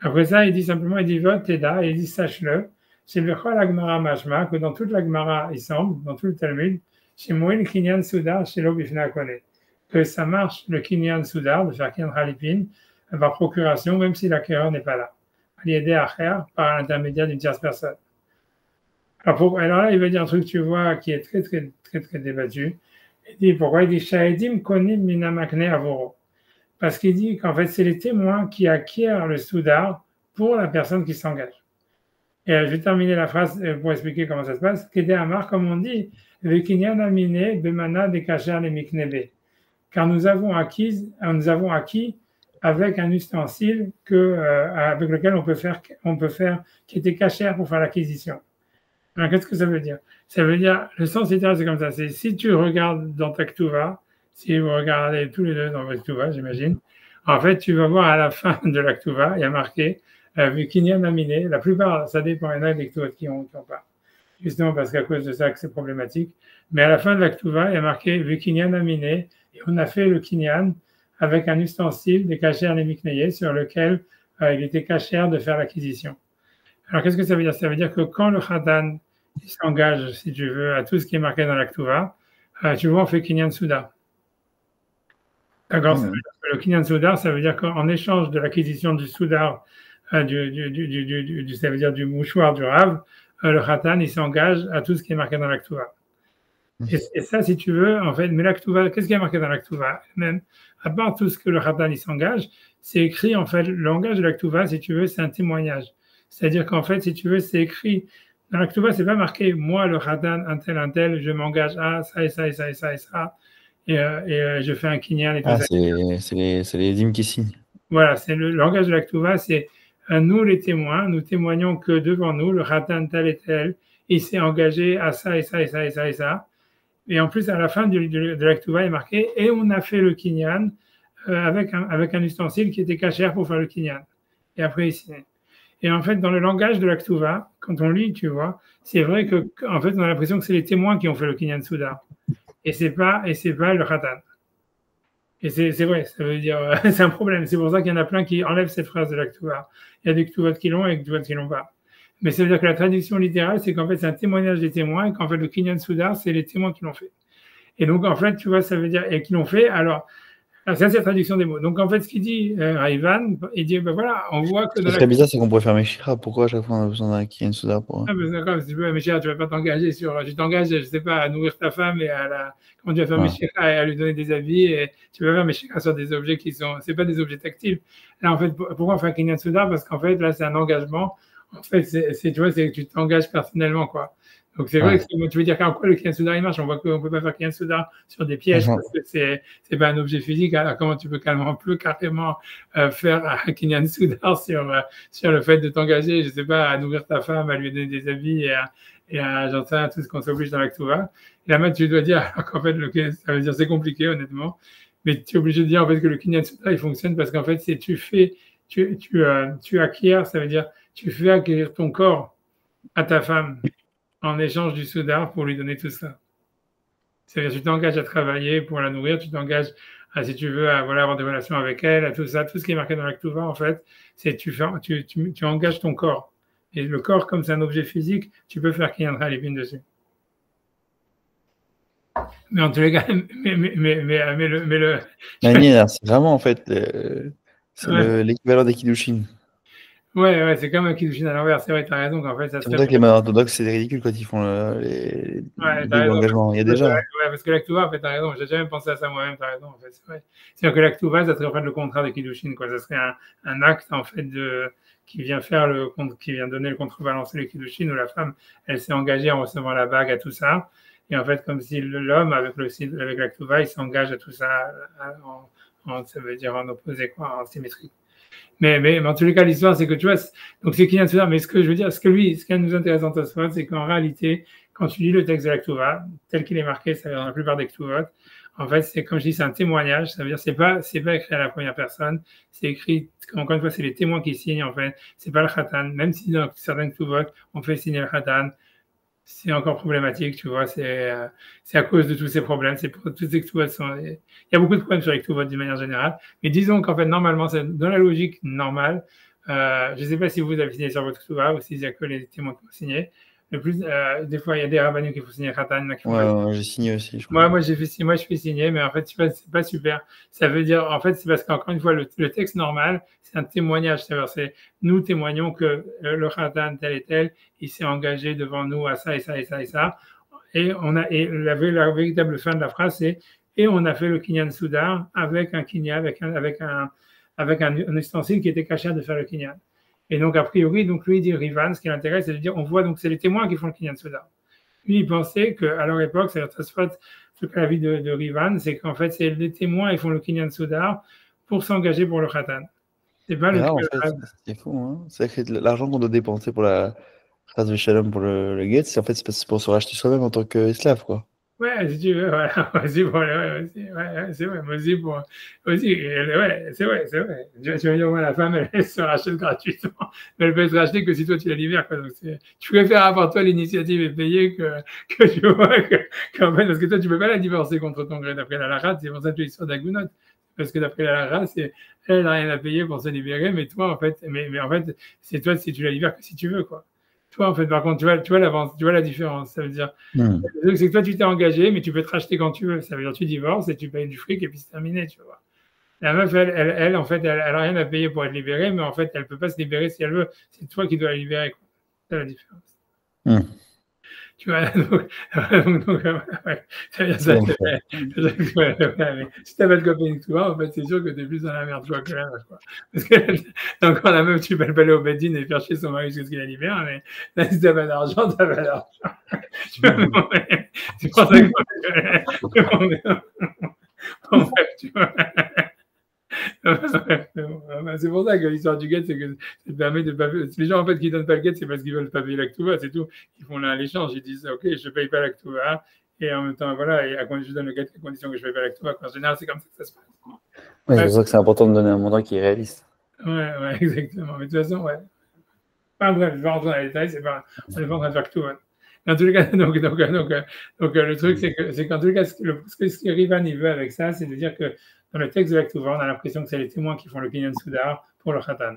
Après ça, il dit simplement, il dit Vot Teda, et il dit sache-le, chez le Chol Agmara Mashma, que dans toute l'Agmara, il semble, dans tout le Talmud, chez Moïn Kinyan Soudar, chez l'Obifna Kone, que ça marche le Kinyan Soudar, de faire Kinyan Khalipin, par procuration, même si l'acquéreur n'est pas là. À l'aider à faire par l'intermédiaire d'une tierce personne. Alors là, il veut dire un truc, tu vois, qui est très, très, très, très débattu. Il dit pourquoi? Il dit Shaedim Konim Minamakne Avoro. parce qu'il dit qu'en fait, c'est les témoins qui acquièrent le soudar pour la personne qui s'engage. Et je vais terminer la phrase pour expliquer comment ça se passe. Kedé Amar, comme on dit, Vekinyan Amine, Bemana de Kacher les Miknebe. Car nous avons acquis avec un ustensile avec lequel on peut faire, qui était cachère pour faire l'acquisition. Alors, qu'est-ce que ça veut dire? Ça veut dire, le sens littéral, c'est comme ça. C'est si tu regardes dans ta Ktuva, si vous regardez tous les deux dans votre Ktuva, j'imagine, en fait, tu vas voir à la fin de la Ktuva, il y a marqué Kinyan Aminé. La plupart, ça dépend, il y en a des Ktuvot qui ont pas. Justement parce qu'à cause de ça, que c'est problématique. Mais à la fin de la Ktuva, il y a marqué Kinyan Aminé. Et on a fait le Kinyan avec un ustensile des cachères les Mikneye sur lequel il était cachère de faire l'acquisition. Alors, qu'est-ce que ça veut dire? Ça veut dire que quand le Khatan s'engage, si tu veux, à tout ce qui est marqué dans la Ktuva, tu vois, on fait Kinyan Souda. D'accord? Le Kinyan Soudar, ça veut dire qu'en échange de l'acquisition du Soudar, ça veut dire du mouchoir du Rav, le Khatan, il s'engage à tout ce qui est marqué dans la Ktuva. Et ça, si tu veux, en fait, mais la Ktuva, qu'est-ce qui est marqué dans la Ktuva? Même, à part tout ce que le Khatan, il s'engage, c'est écrit, en fait, le langage de la Ktuva, si tu veux, c'est un témoignage. C'est-à-dire qu'en fait, si tu veux, c'est écrit. Dans la Ktuva, c'est pas marqué, moi, le Khatan, un tel, je m'engage à ça et ça et ça et ça et ça. Et je fais un kinyan et tout ça. C'est les dîmes qui signent. Voilà, c'est le langage de la Ktuva, c'est nous les témoins, nous témoignons que devant nous, le Khatan tel et tel, il s'est engagé à ça et ça et ça et ça et ça. Et en plus, à la fin de la Ktuva, il est marqué, et on a fait le kinyan avec un ustensile qui était cachère pour faire le kinyan. Et après, il signe. Et en fait, dans le langage de la Ktuva, quand on lit, tu vois, c'est vrai qu'en fait, on a l'impression que c'est les témoins qui ont fait le kinyan soudar. Et c'est pas le Khatan. Et c'est vrai, ça veut dire, c'est un problème. C'est pour ça qu'il y en a plein qui enlèvent cette phrase de la Ktuva. Il y a des Ktuvot qui l'ont et des Ktuvot qui l'ont pas. Mais ça veut dire que la traduction littérale, c'est qu'en fait, c'est un témoignage des témoins et qu'en fait, le Kinyan Soudar, c'est les témoins qui l'ont fait. Et donc, en fait, tu vois, ça veut dire, et qui l'ont fait, alors, ça, c'est la traduction des mots. Donc, en fait, ce qu'il dit à Ivan, il dit, ben voilà, on voit que. Ce serait bizarre, c'est qu'on pourrait faire Meshira. Pourquoi à chaque fois on a besoin d'un Kinyan Soudar pour. Ah, ben d'accord, si tu veux, Meshira, tu vas pas t'engager tu t'engages, je sais pas, à nourrir ta femme et comment tu vas faire Meshira et à lui donner des habits et tu vas faire Meshira sur des objets c'est pas des objets tactiles. Là, en fait, pourquoi on fait un Kinyan Soudar? Parce qu'en fait, là, c'est un engagement. En fait, tu vois, c'est que tu t'engages personnellement, quoi. Donc, c'est vrai que tu veux dire qu'en quoi le Kinyan Soudar, il marche? On voit qu'on ne peut pas faire Kinyan Soudar sur des pièges parce que c'est pas un objet physique. Alors, comment tu peux carrément faire un Kinyan Soudar sur le fait de t'engager, je sais pas, à nourrir ta femme, à lui donner des habits et à j'en sais tout ce qu'on s'oblige dans la Ktuva. Et là, tu dois dire qu'en fait, ça veut dire c'est compliqué, honnêtement. Mais tu es obligé de dire, en fait, que le Kinyan Soudar, il fonctionne parce qu'en fait, c'est tu acquiers, ça veut dire tu fais acquérir ton corps à ta femme en échange du soudar pour lui donner tout ça. C'est-à-dire tu t'engages à travailler pour la nourrir, tu t'engages à, si tu veux, à avoir des relations avec elle, à tout ça, tout ce qui est marqué dans la Ktuva, en fait, c'est tu engages ton corps. Et le corps, comme c'est un objet physique, tu peux faire qu'il y en a les pines dessus. Mais en tous les cas, mais le. C'est vraiment, en fait, l'équivalent des Kiddushin. Ouais, c'est comme un Kiddushin à l'envers. C'est vrai, tu as raison qu'en fait, ça c'est pour ça que les malades orthodoxes, c'est ridicule quand ils font l'engagement. Il y a déjà. Ouais, parce que la Ktuva, en fait, tu as raison. J'ai jamais pensé à ça moi-même, tu as raison. En fait, c'est vrai. C'est-à-dire que la Ktuva, ça serait en fait le contrat de Kiddushin, quoi. Ça serait un acte, en fait, qui vient donner le contrebalance de Kiddushin où la femme, elle s'est engagée en recevant la bague à tout ça. Et en fait, comme si l'homme, avec la Ktuva, il s'engage à tout ça, ça veut dire en opposé, quoi, en symétrie. Mais en tous les cas, l'histoire, c'est que tu vois, donc c'est Kinyan Soudar, mais ce que je veux dire, ce qui nous intéresse dans Tosfot, c'est qu'en réalité, quand tu lis le texte de la Ktuva, tel qu'il est marqué, ça dans la plupart des Ktuvot, en fait, c'est comme je dis, c'est un témoignage, ça veut dire, c'est pas écrit à la première personne, c'est écrit, encore une fois, c'est les témoins qui signent, en fait, c'est pas le Khatan, même si dans certains Ktuvot, on fait signer le Khatan, c'est encore problématique, tu vois, c'est à cause de tous ces problèmes, c'est pour tous ces Ktuvot il y a beaucoup de problèmes sur les Ktuvot d'une manière générale, mais disons qu'en fait, normalement, c'est dans la logique normale, je ne sais pas si vous avez signé sur votre Ktuva ou s'il n'y a que les témoins qui ont signé, le plus, des fois, il y a des rabbinus qui font signer Khatan. Ouais, j'ai signé aussi, je crois. Moi, je fais signer, mais en fait, c'est pas super. Ça veut dire, en fait, c'est parce qu'encore une fois, le texte normal, c'est un témoignage. C'est nous témoignons que le Khatan tel et tel, il s'est engagé devant nous à ça et ça et ça et ça. Et la véritable fin de la phrase, c'est et on a fait le kinyan soudar avec un kinyan, avec un ustensile qui était caché de faire le kinyan. Et donc, a priori, donc lui, il dit Rivan, ce qui l'intéresse, c'est de dire, on voit, donc c'est les témoins qui font le kinyan soudar. Lui, il pensait qu'à leur époque, c'est la vie de Rivan, c'est qu'en fait, c'est les témoins, ils font le kinyan soudar pour s'engager pour le khatan. C'est pas le c'est fou, hein. C'est que l'argent qu'on doit dépenser pour la Chas Shalom, pour le guet, c'est en fait c'est pour se racheter soi-même en tant qu'esclave, quoi. Ouais, si tu veux, voilà, aussi pour c'est vrai, mais aussi pour, aussi, ouais, c'est vrai. Tu vas dire, ouais, la femme, elle se rachète gratuitement, mais elle peut se racheter que si toi tu la libères, quoi. Donc, tu préfères avoir toi l'initiative et payer que tu vois, qu'en fait, parce que toi, tu peux pas la divorcer contre ton gré d'après la larat, c'est pour ça que tu es sur d'Agunot. Parce que d'après la larat, elle n'a rien à payer pour se libérer, mais toi, en fait, mais en fait, c'est toi si tu la libères que si tu veux, quoi. Toi, en fait, par contre, tu vois l'avance, tu vois la différence. Ça veut dire, le truc, c'est que toi, tu t'es engagé, mais tu peux te racheter quand tu veux. Ça veut dire, tu divorces et tu payes du fric et puis c'est terminé, tu vois. La meuf, elle en fait, elle a rien à payer pour être libérée, mais en fait, elle peut pas se libérer si elle veut. C'est toi qui dois la libérer, quoi. C'est la différence. Tu vois, donc ouais, ça veut dire ça. Si t'as pas de copain avec toi, en fait, c'est sûr que t'es plus dans la merde, toi, que la meuf, quoi. Parce que, donc, quand la meuf, tu peux pas aller au bedding et faire chier son mari jusqu'à ce qu'il la libère, mais là, si t'as pas d'argent, t'as pas d'argent. C'est pour ça que, bon, bref, tu vois. C'est pour ça que l'histoire du guet, c'est que ça te permet de pas. Les gens en fait qui donnent pas le guet, c'est parce qu'ils veulent pas payer l'actuva, c'est tout. Ils font l'échange, ils disent ok, je paye pas l'actuva et en même temps voilà, et je donne le guet à condition que je paye pas l'actuva. En général, c'est comme ça que ça se passe. Ouais, c'est pour ça que c'est important de donner un mandat qui est réaliste. Ouais, exactement. Mais de toute façon, ouais. Enfin bref, je vais rentrer dans les détails, on n'est pas en train de faire l'actuva. En tous les cas, donc le truc, c'est qu'en tous les cas, ce que Rivan il veut avec ça, c'est de dire que dans le texte de l'Aktuva, on a l'impression que c'est les témoins qui font le kinyan soudar pour le khatan.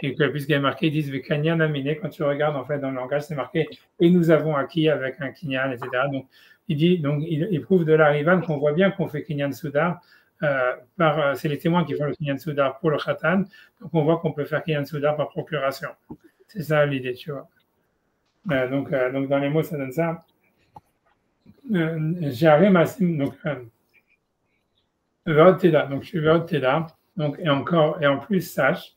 Et que puisqu'il est marqué, ils disent Vekanyan aminé, quand tu regardes en fait dans le langage, c'est marqué et nous avons acquis avec un kinyan, etc. Donc il prouve de la Rivan qu'on voit bien qu'on fait kinyan soudar. C'est les témoins qui font le kinyan soudar pour le khatan. Donc on voit qu'on peut faire kinyan soudar par procuration. C'est ça l'idée, tu vois. Donc dans les mots, ça donne ça. J'arrive donc donc je suis Veod Teda, donc et en plus sache,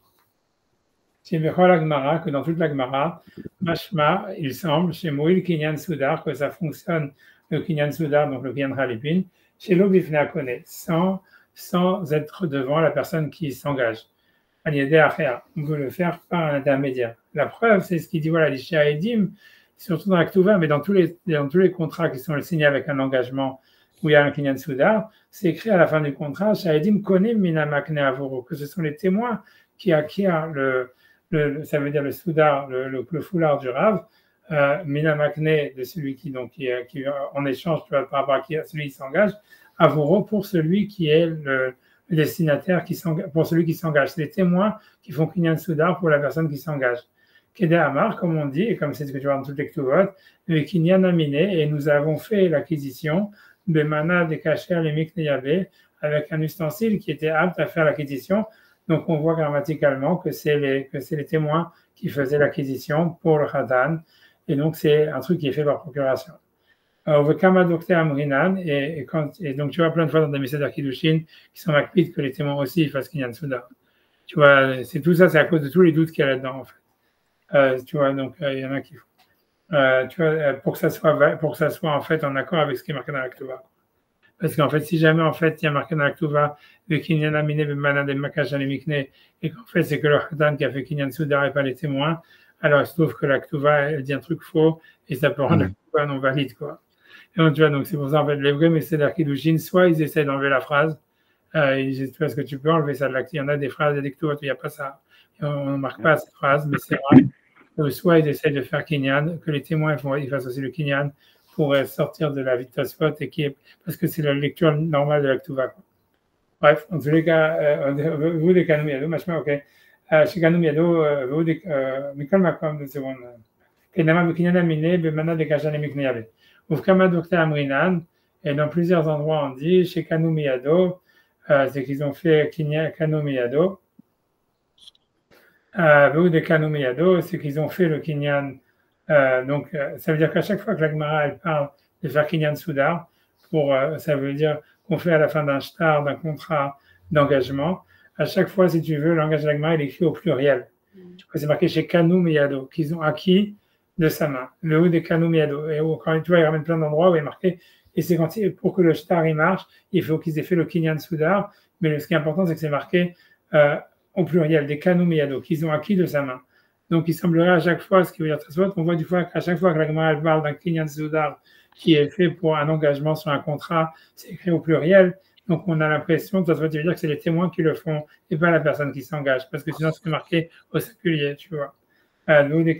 chez Bechol Agmara, que dans toute la Gemara, Mashma, il semble, chez Moïl Kinyan Soudar, que ça fonctionne le Kinyan Soudar, donc le Kinyan Halipin, chez l'Obifna Kone, sans être devant la personne qui s'engage. On peut le faire par un intermédiaire. La preuve, c'est ce qu'il dit, voilà, les Edim, surtout dans la Ktuva, mais dans tous les contrats qui sont signés avec un engagement où il y a un Kinyan Soudar, c'est écrit à la fin du contrat, Shahedim connaît Minamakne Avoro, que ce sont les témoins qui acquièrent ça veut dire le Soudar, le foulard du Rav, Minamakne de celui qui en échange, tu vois, par rapport à celui qui s'engage, Avoro pour celui qui est le destinataire, pour celui qui s'engage. C'est les témoins qui font Kinyan Soudar pour la personne qui s'engage. Kede Amar, comme on dit, et comme c'est ce que tu vois dans toutes les Ktuvot, le Kinyan Aminé, et nous avons fait l'acquisition de Mana des Kacher, les Mikneyabe, avec un ustensile qui était apte à faire l'acquisition. Donc, on voit grammaticalement que c'est les témoins qui faisaient l'acquisition pour le Khatan. Et donc, c'est un truc qui est fait par procuration. Et donc, tu vois plein de fois dans des messages d'Arkidushin qui sont macpides que les témoins aussi fassent Kinyan Soudar. Tu vois, c'est tout ça, c'est à cause de tous les doutes qu'il y a là-dedans, en fait. Tu vois, donc, il y en a qui font. Tu vois, pour que ça soit en fait en accord avec ce qui est marqué dans l'Aktuva. Parce qu'en fait, si jamais en fait il y a marqué dans l'Aktuva le Kinyan Aminé Bemana de Makash Mikne et qu'en fait c'est que le Khatan qui a fait Kinyan Soudar et pas les témoins, alors il se trouve que l'Aktuva elle dit un truc faux et ça peut rendre l'Aktuva non valide, quoi. Et donc, tu vois, donc c'est pour ça en fait les vrais messieurs d'Arkidushin, soit ils essaient d'enlever la phrase, ils disent tu vois, est-ce que tu peux enlever ça de l'acte. Il y en a des phrases et des Ktuvot où il n'y a pas ça, on ne marque pas cette phrase, mais c'est rare. Soit ils essaient de faire Kinyan, que les témoins ils fassent aussi le Kinyan pour sortir de la vie de Tosfot parce que c'est la lecture normale de la Ktuva. Bref, en tous les cas, vous des Kanoum Yado, machin, ok. Chez Kanoum Yado, vous des Mikol Makom, une seconde. Kenama Bekinyan Amine, Bemana de Kajan Mikneyabe. Ufkama Dokta Amrinan, et dans plusieurs endroits on dit, chez Kanoum Yado, c'est qu'ils ont fait Kanoum Yado. Vous des Kanoum Yado, c'est qu'ils ont fait le Kinyan. Donc, ça veut dire qu'à chaque fois que la Gemara elle parle de faire Kinyan Soudar, ça veut dire qu'on fait à la fin d'un shtar, d'un contrat d'engagement, à chaque fois, si tu veux, le langage de la Gemara, il est écrit au pluriel. C'est marqué chez Kanoum et Yado, qu'ils ont acquis de sa main. Le haut des Kanoum et Yado. Et quand tu vois, il ramène plein d'endroits où il est marqué. Et c'est quand pour que le shtar il marche, il faut qu'ils aient fait le Kinyan Soudar. Mais ce qui est important, c'est que c'est marqué au pluriel, des Kanoum et Yado, qu'ils ont acquis de sa main. Donc il semblerait à chaque fois, ce qui veut dire très souvent, qu'on voit du fois qu'à chaque fois que la Gemara parle d'un Kinyan Soudar qui est fait pour un engagement sur un contrat, c'est écrit au pluriel. Donc, on a l'impression que ça veut dire que c'est les témoins qui le font et pas la personne qui s'engage, parce que sinon, c'est marqué au singulier, tu vois. C'est-à-dire,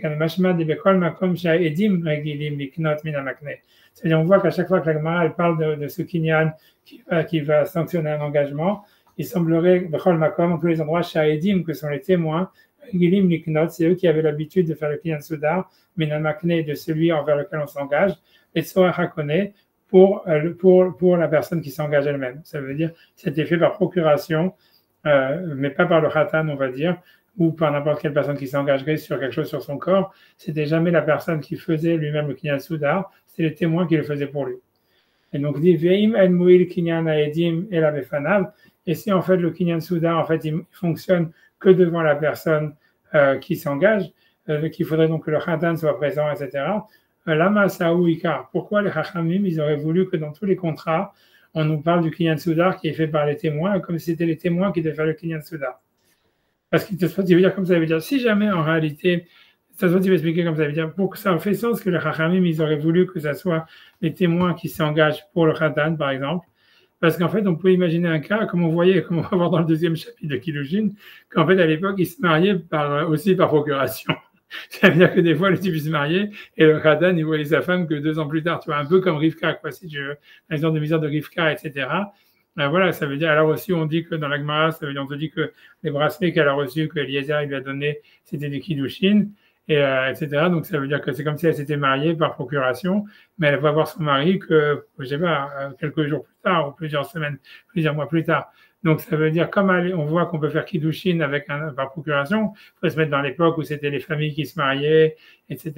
on voit qu'à chaque fois que la Gemara elle parle de ce kinyan qui va sanctionner un engagement, il semblerait, Bechol Makom, en tous les endroits, Shaedim, que sont les témoins, Gilim Liknot, c'est eux qui avaient l'habitude de faire le kinyan soudar, Minamakne, de celui envers lequel on s'engage, et Tsorach Hakone, pour la personne qui s'engage elle-même. Ça veut dire que c'était fait par procuration, mais pas par le khatan, on va dire, ou par n'importe quelle personne qui s'engagerait sur quelque chose sur son corps. C'était jamais la personne qui faisait lui-même le kinyan soudar, c'est les témoins qui le faisaient pour lui. Et donc, dit Veim en mouil kinyan aedim et la befanav. Et si en fait le kinyan soudar, en fait, il fonctionne que devant la personne qui s'engage, qu'il faudrait donc que le khatan soit présent, etc. Lama Saou Ikar. Pourquoi les Chachamim, ils auraient voulu que dans tous les contrats, on nous parle du Kinyan Soudar qui est fait par les témoins, comme si c'était les témoins qui devaient faire le Kinyan Soudar. Parce qu'il veut dire comme ça, veut dire, si jamais en réalité, ça veut expliquer comme ça, veut dire, pour que ça fait sens que les Chachamim, ils auraient voulu que ça soit les témoins qui s'engagent pour le Khatan, par exemple. Parce qu'en fait, on peut imaginer un cas, comme on va voir dans le deuxième chapitre de Kiddushin, qu'en fait, à l'époque, ils se mariaient aussi par procuration. Ça veut dire que des fois, le type se mariait et le Khatan, il voyait sa femme que 2 ans plus tard. Tu vois, un peu comme Rivka, quoi, si tu veux. L'exemple de misère de Rivka, etc. Voilà, ça veut dire, alors aussi, on dit que dans la Gemara, ça veut dire, on te dit que les bracelets qu'elle a reçus, que Eliezer il lui a donné, c'était des Kiddushin, etc. Donc, ça veut dire que c'est comme si elle s'était mariée par procuration, mais elle va voir son mari que, je sais pas, quelques jours plus tard, ou plusieurs semaines, plusieurs mois plus tard. Donc, ça veut dire, comme on voit qu'on peut faire Kiddushin par procuration, il faut se mettre dans l'époque où c'était les familles qui se mariaient, etc.,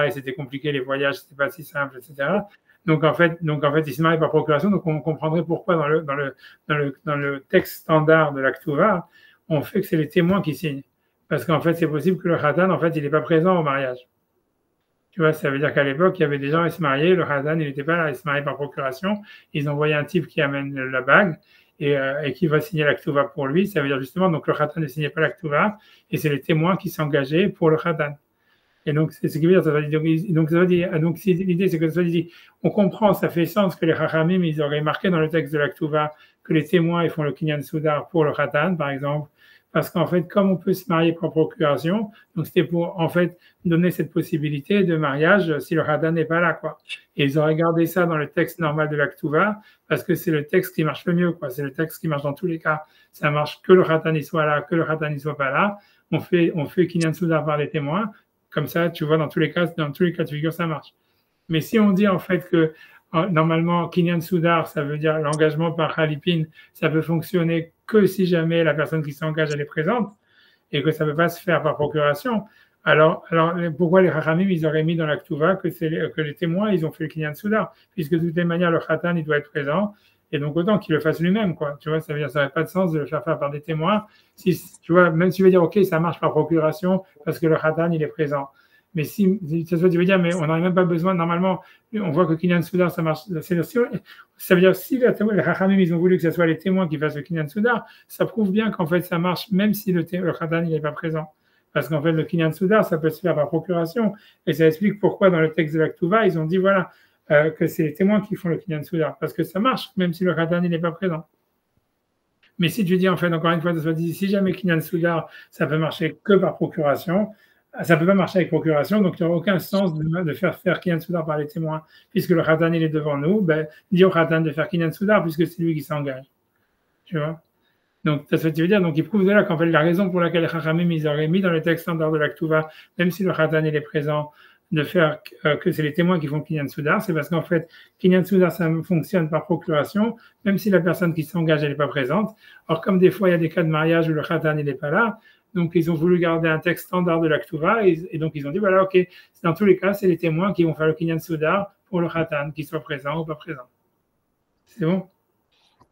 et c'était compliqué, les voyages, c'était pas si simple, etc. Donc, en fait, ils se marient par procuration, donc on comprendrait pourquoi dans le texte standard de l'Aktuva, on fait que c'est les témoins qui signent. Parce qu'en fait, c'est possible que le Khatan, en fait, il n'est pas présent au mariage. Tu vois, ça veut dire qu'à l'époque, il y avait des gens qui se mariaient, le Khatan, il n'était pas là, il se mariait par procuration, ils envoyaient un type qui amène la bague, et qui va signer l'actuva pour lui, ça veut dire justement, donc le khatan ne signait pas l'actuva, et c'est les témoins qui s'engageaient pour le khatan. Et donc, c'est ce qui veut dire, ça veut dire, donc l'idée, c'est que ça veut dire, on comprend, ça fait sens que les chachamim, ils auraient marqué dans le texte de l'actuva que les témoins, ils font le kinyan soudar pour le khatan, par exemple, parce qu'en fait, comme on peut se marier par procuration, donc c'était pour, en fait, donner cette possibilité de mariage si le khatan n'est pas là, quoi. Et ils auraient gardé ça dans le texte normal de l'Aktuva, parce que c'est le texte qui marche le mieux, quoi. C'est le texte qui marche dans tous les cas. Ça marche que le khatan y soit là, que le khatan y soit pas là. On fait kinyan soudar par les témoins. Comme ça, tu vois, dans tous les cas de figure, ça marche. Mais si on dit, en fait, que, normalement, kinyan soudar, ça veut dire l'engagement par Khalipin, ça peut fonctionner que si jamais la personne qui s'engage, elle est présente, et que ça ne peut pas se faire par procuration. Alors pourquoi les Chachamim, ils auraient mis dans l'Aktuva que les témoins, ils ont fait le kinyan soudar, puisque de toutes les manières, le khatan, il doit être présent, et donc autant qu'il le fasse lui-même, quoi. Tu vois, ça veut dire, ça n'aurait pas de sens de le faire par des témoins. Si, tu vois, même si tu veux dire, ok, ça marche par procuration, parce que le khatan, il est présent. Mais si ça veut dire, mais on n'aurait même pas besoin, normalement, on voit que Kinyan Soudar, ça marche. Ça veut dire, si les Chachamim, ils ont voulu que ce soit les témoins qui fassent le Kinyan Soudar, ça prouve bien qu'en fait, ça marche, même si le Khatan, il n'est pas présent. Parce qu'en fait, le Kinyan Soudar, ça peut se faire par procuration. Et ça explique pourquoi, dans le texte de l'Aktuva, ils ont dit, voilà, que c'est les témoins qui font le Kinyan Soudar. Parce que ça marche, même si le Khatan, il n'est pas présent. Mais si tu dis, en fait, encore une fois, si jamais Kinyan Soudar, ça peut marcher que par procuration, ça ne peut pas marcher avec procuration, donc il n'y aura aucun sens de faire Kinyan Soudar par les témoins, puisque le Khatan il est devant nous, dis au Khatan de faire Kinyan Soudar, puisque c'est lui qui s'engage. Tu vois? Donc, ça veut dire, donc il prouve de là qu'en fait, la raison pour laquelle les Chachamim, ils auraient mis dans le texte standard de l'Aktuva, même si le Khatan il est présent, de faire que c'est les témoins qui font Kinyan Soudar, c'est parce qu'en fait, Kinyan Soudar, ça fonctionne par procuration, même si la personne qui s'engage, elle n'est pas présente. Or, comme des fois, il y a des cas de mariage où le Khatan il n'est pas là, donc, ils ont voulu garder un texte standard de l'Aktuva et donc ils ont dit, voilà, ok, dans tous les cas, c'est les témoins qui vont faire le Kinyan Soudar pour le Khatan, qu'il soit présent ou pas présent. C'est bon?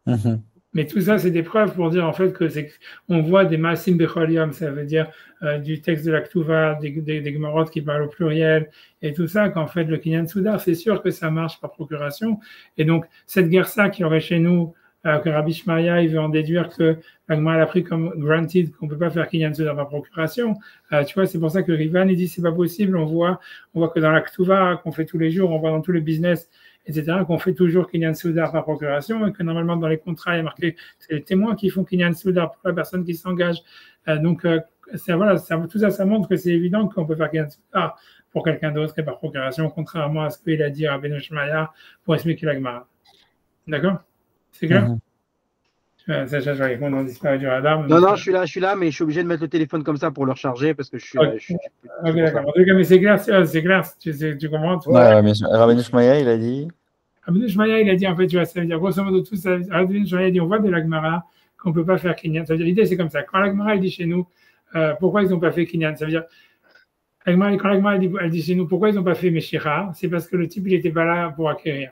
Mhm. Mais tout ça, c'est des preuves pour dire en fait que c'est, on voit des Maasim Bechol Yom, ça veut dire du texte de la Ktuva, des Gemorot qui parlent au pluriel, et tout ça, qu'en fait le Kinyan Soudar, c'est sûr que ça marche par procuration. Et donc, cette guerre-ça qui aurait chez nous, que Rabbi Shmaya, il veut en déduire que l'Agma a pris comme granted qu'on ne peut pas faire Kinyan Soudar par procuration. Tu vois, c'est pour ça que Rivan, il dit c'est pas possible. On voit que dans la Ktuva, qu'on fait tous les jours, on voit dans tout le business, etc., qu'on fait toujours Kinyan Soudar par procuration, et que normalement dans les contrats, il y a marqué que c'est les témoins qui font Kinyan Soudar pour la personne qui s'engage. Voilà, tout ça, ça montre que c'est évident qu'on peut faire Kinyan Soudar pour quelqu'un d'autre et par procuration, contrairement à ce qu'il a dit à Rabbeinu Shmaya pour expliquer la Gemara. D'accord? C'est clair? Sacha, je vois les comptes ont disparu du radar. Non, je suis là, mais je suis obligé de mettre le téléphone comme ça pour le recharger parce que je suis là. Ok, d'accord. En tout cas, mais c'est clair, tu comprends? Ouais, bien sûr. Rabbeinu Shmaya, il a dit. Rabbeinu Shmaya, il a dit, en fait, tu vois, ça veut dire, grosso modo, tout ça. Rabbeinu Shmaya, il dit, on voit de la Gemara qu'on ne peut pas faire Kinyan. Ça veut dire, l'idée, c'est comme ça. Quand la Gemara, elle dit chez nous, pourquoi ils n'ont pas fait Kinyan? Ça veut dire, quand la Gemara, elle dit chez nous, pourquoi ils n'ont pas fait Meshira? C'est parce que le type, il n'était pas là pour acquérir.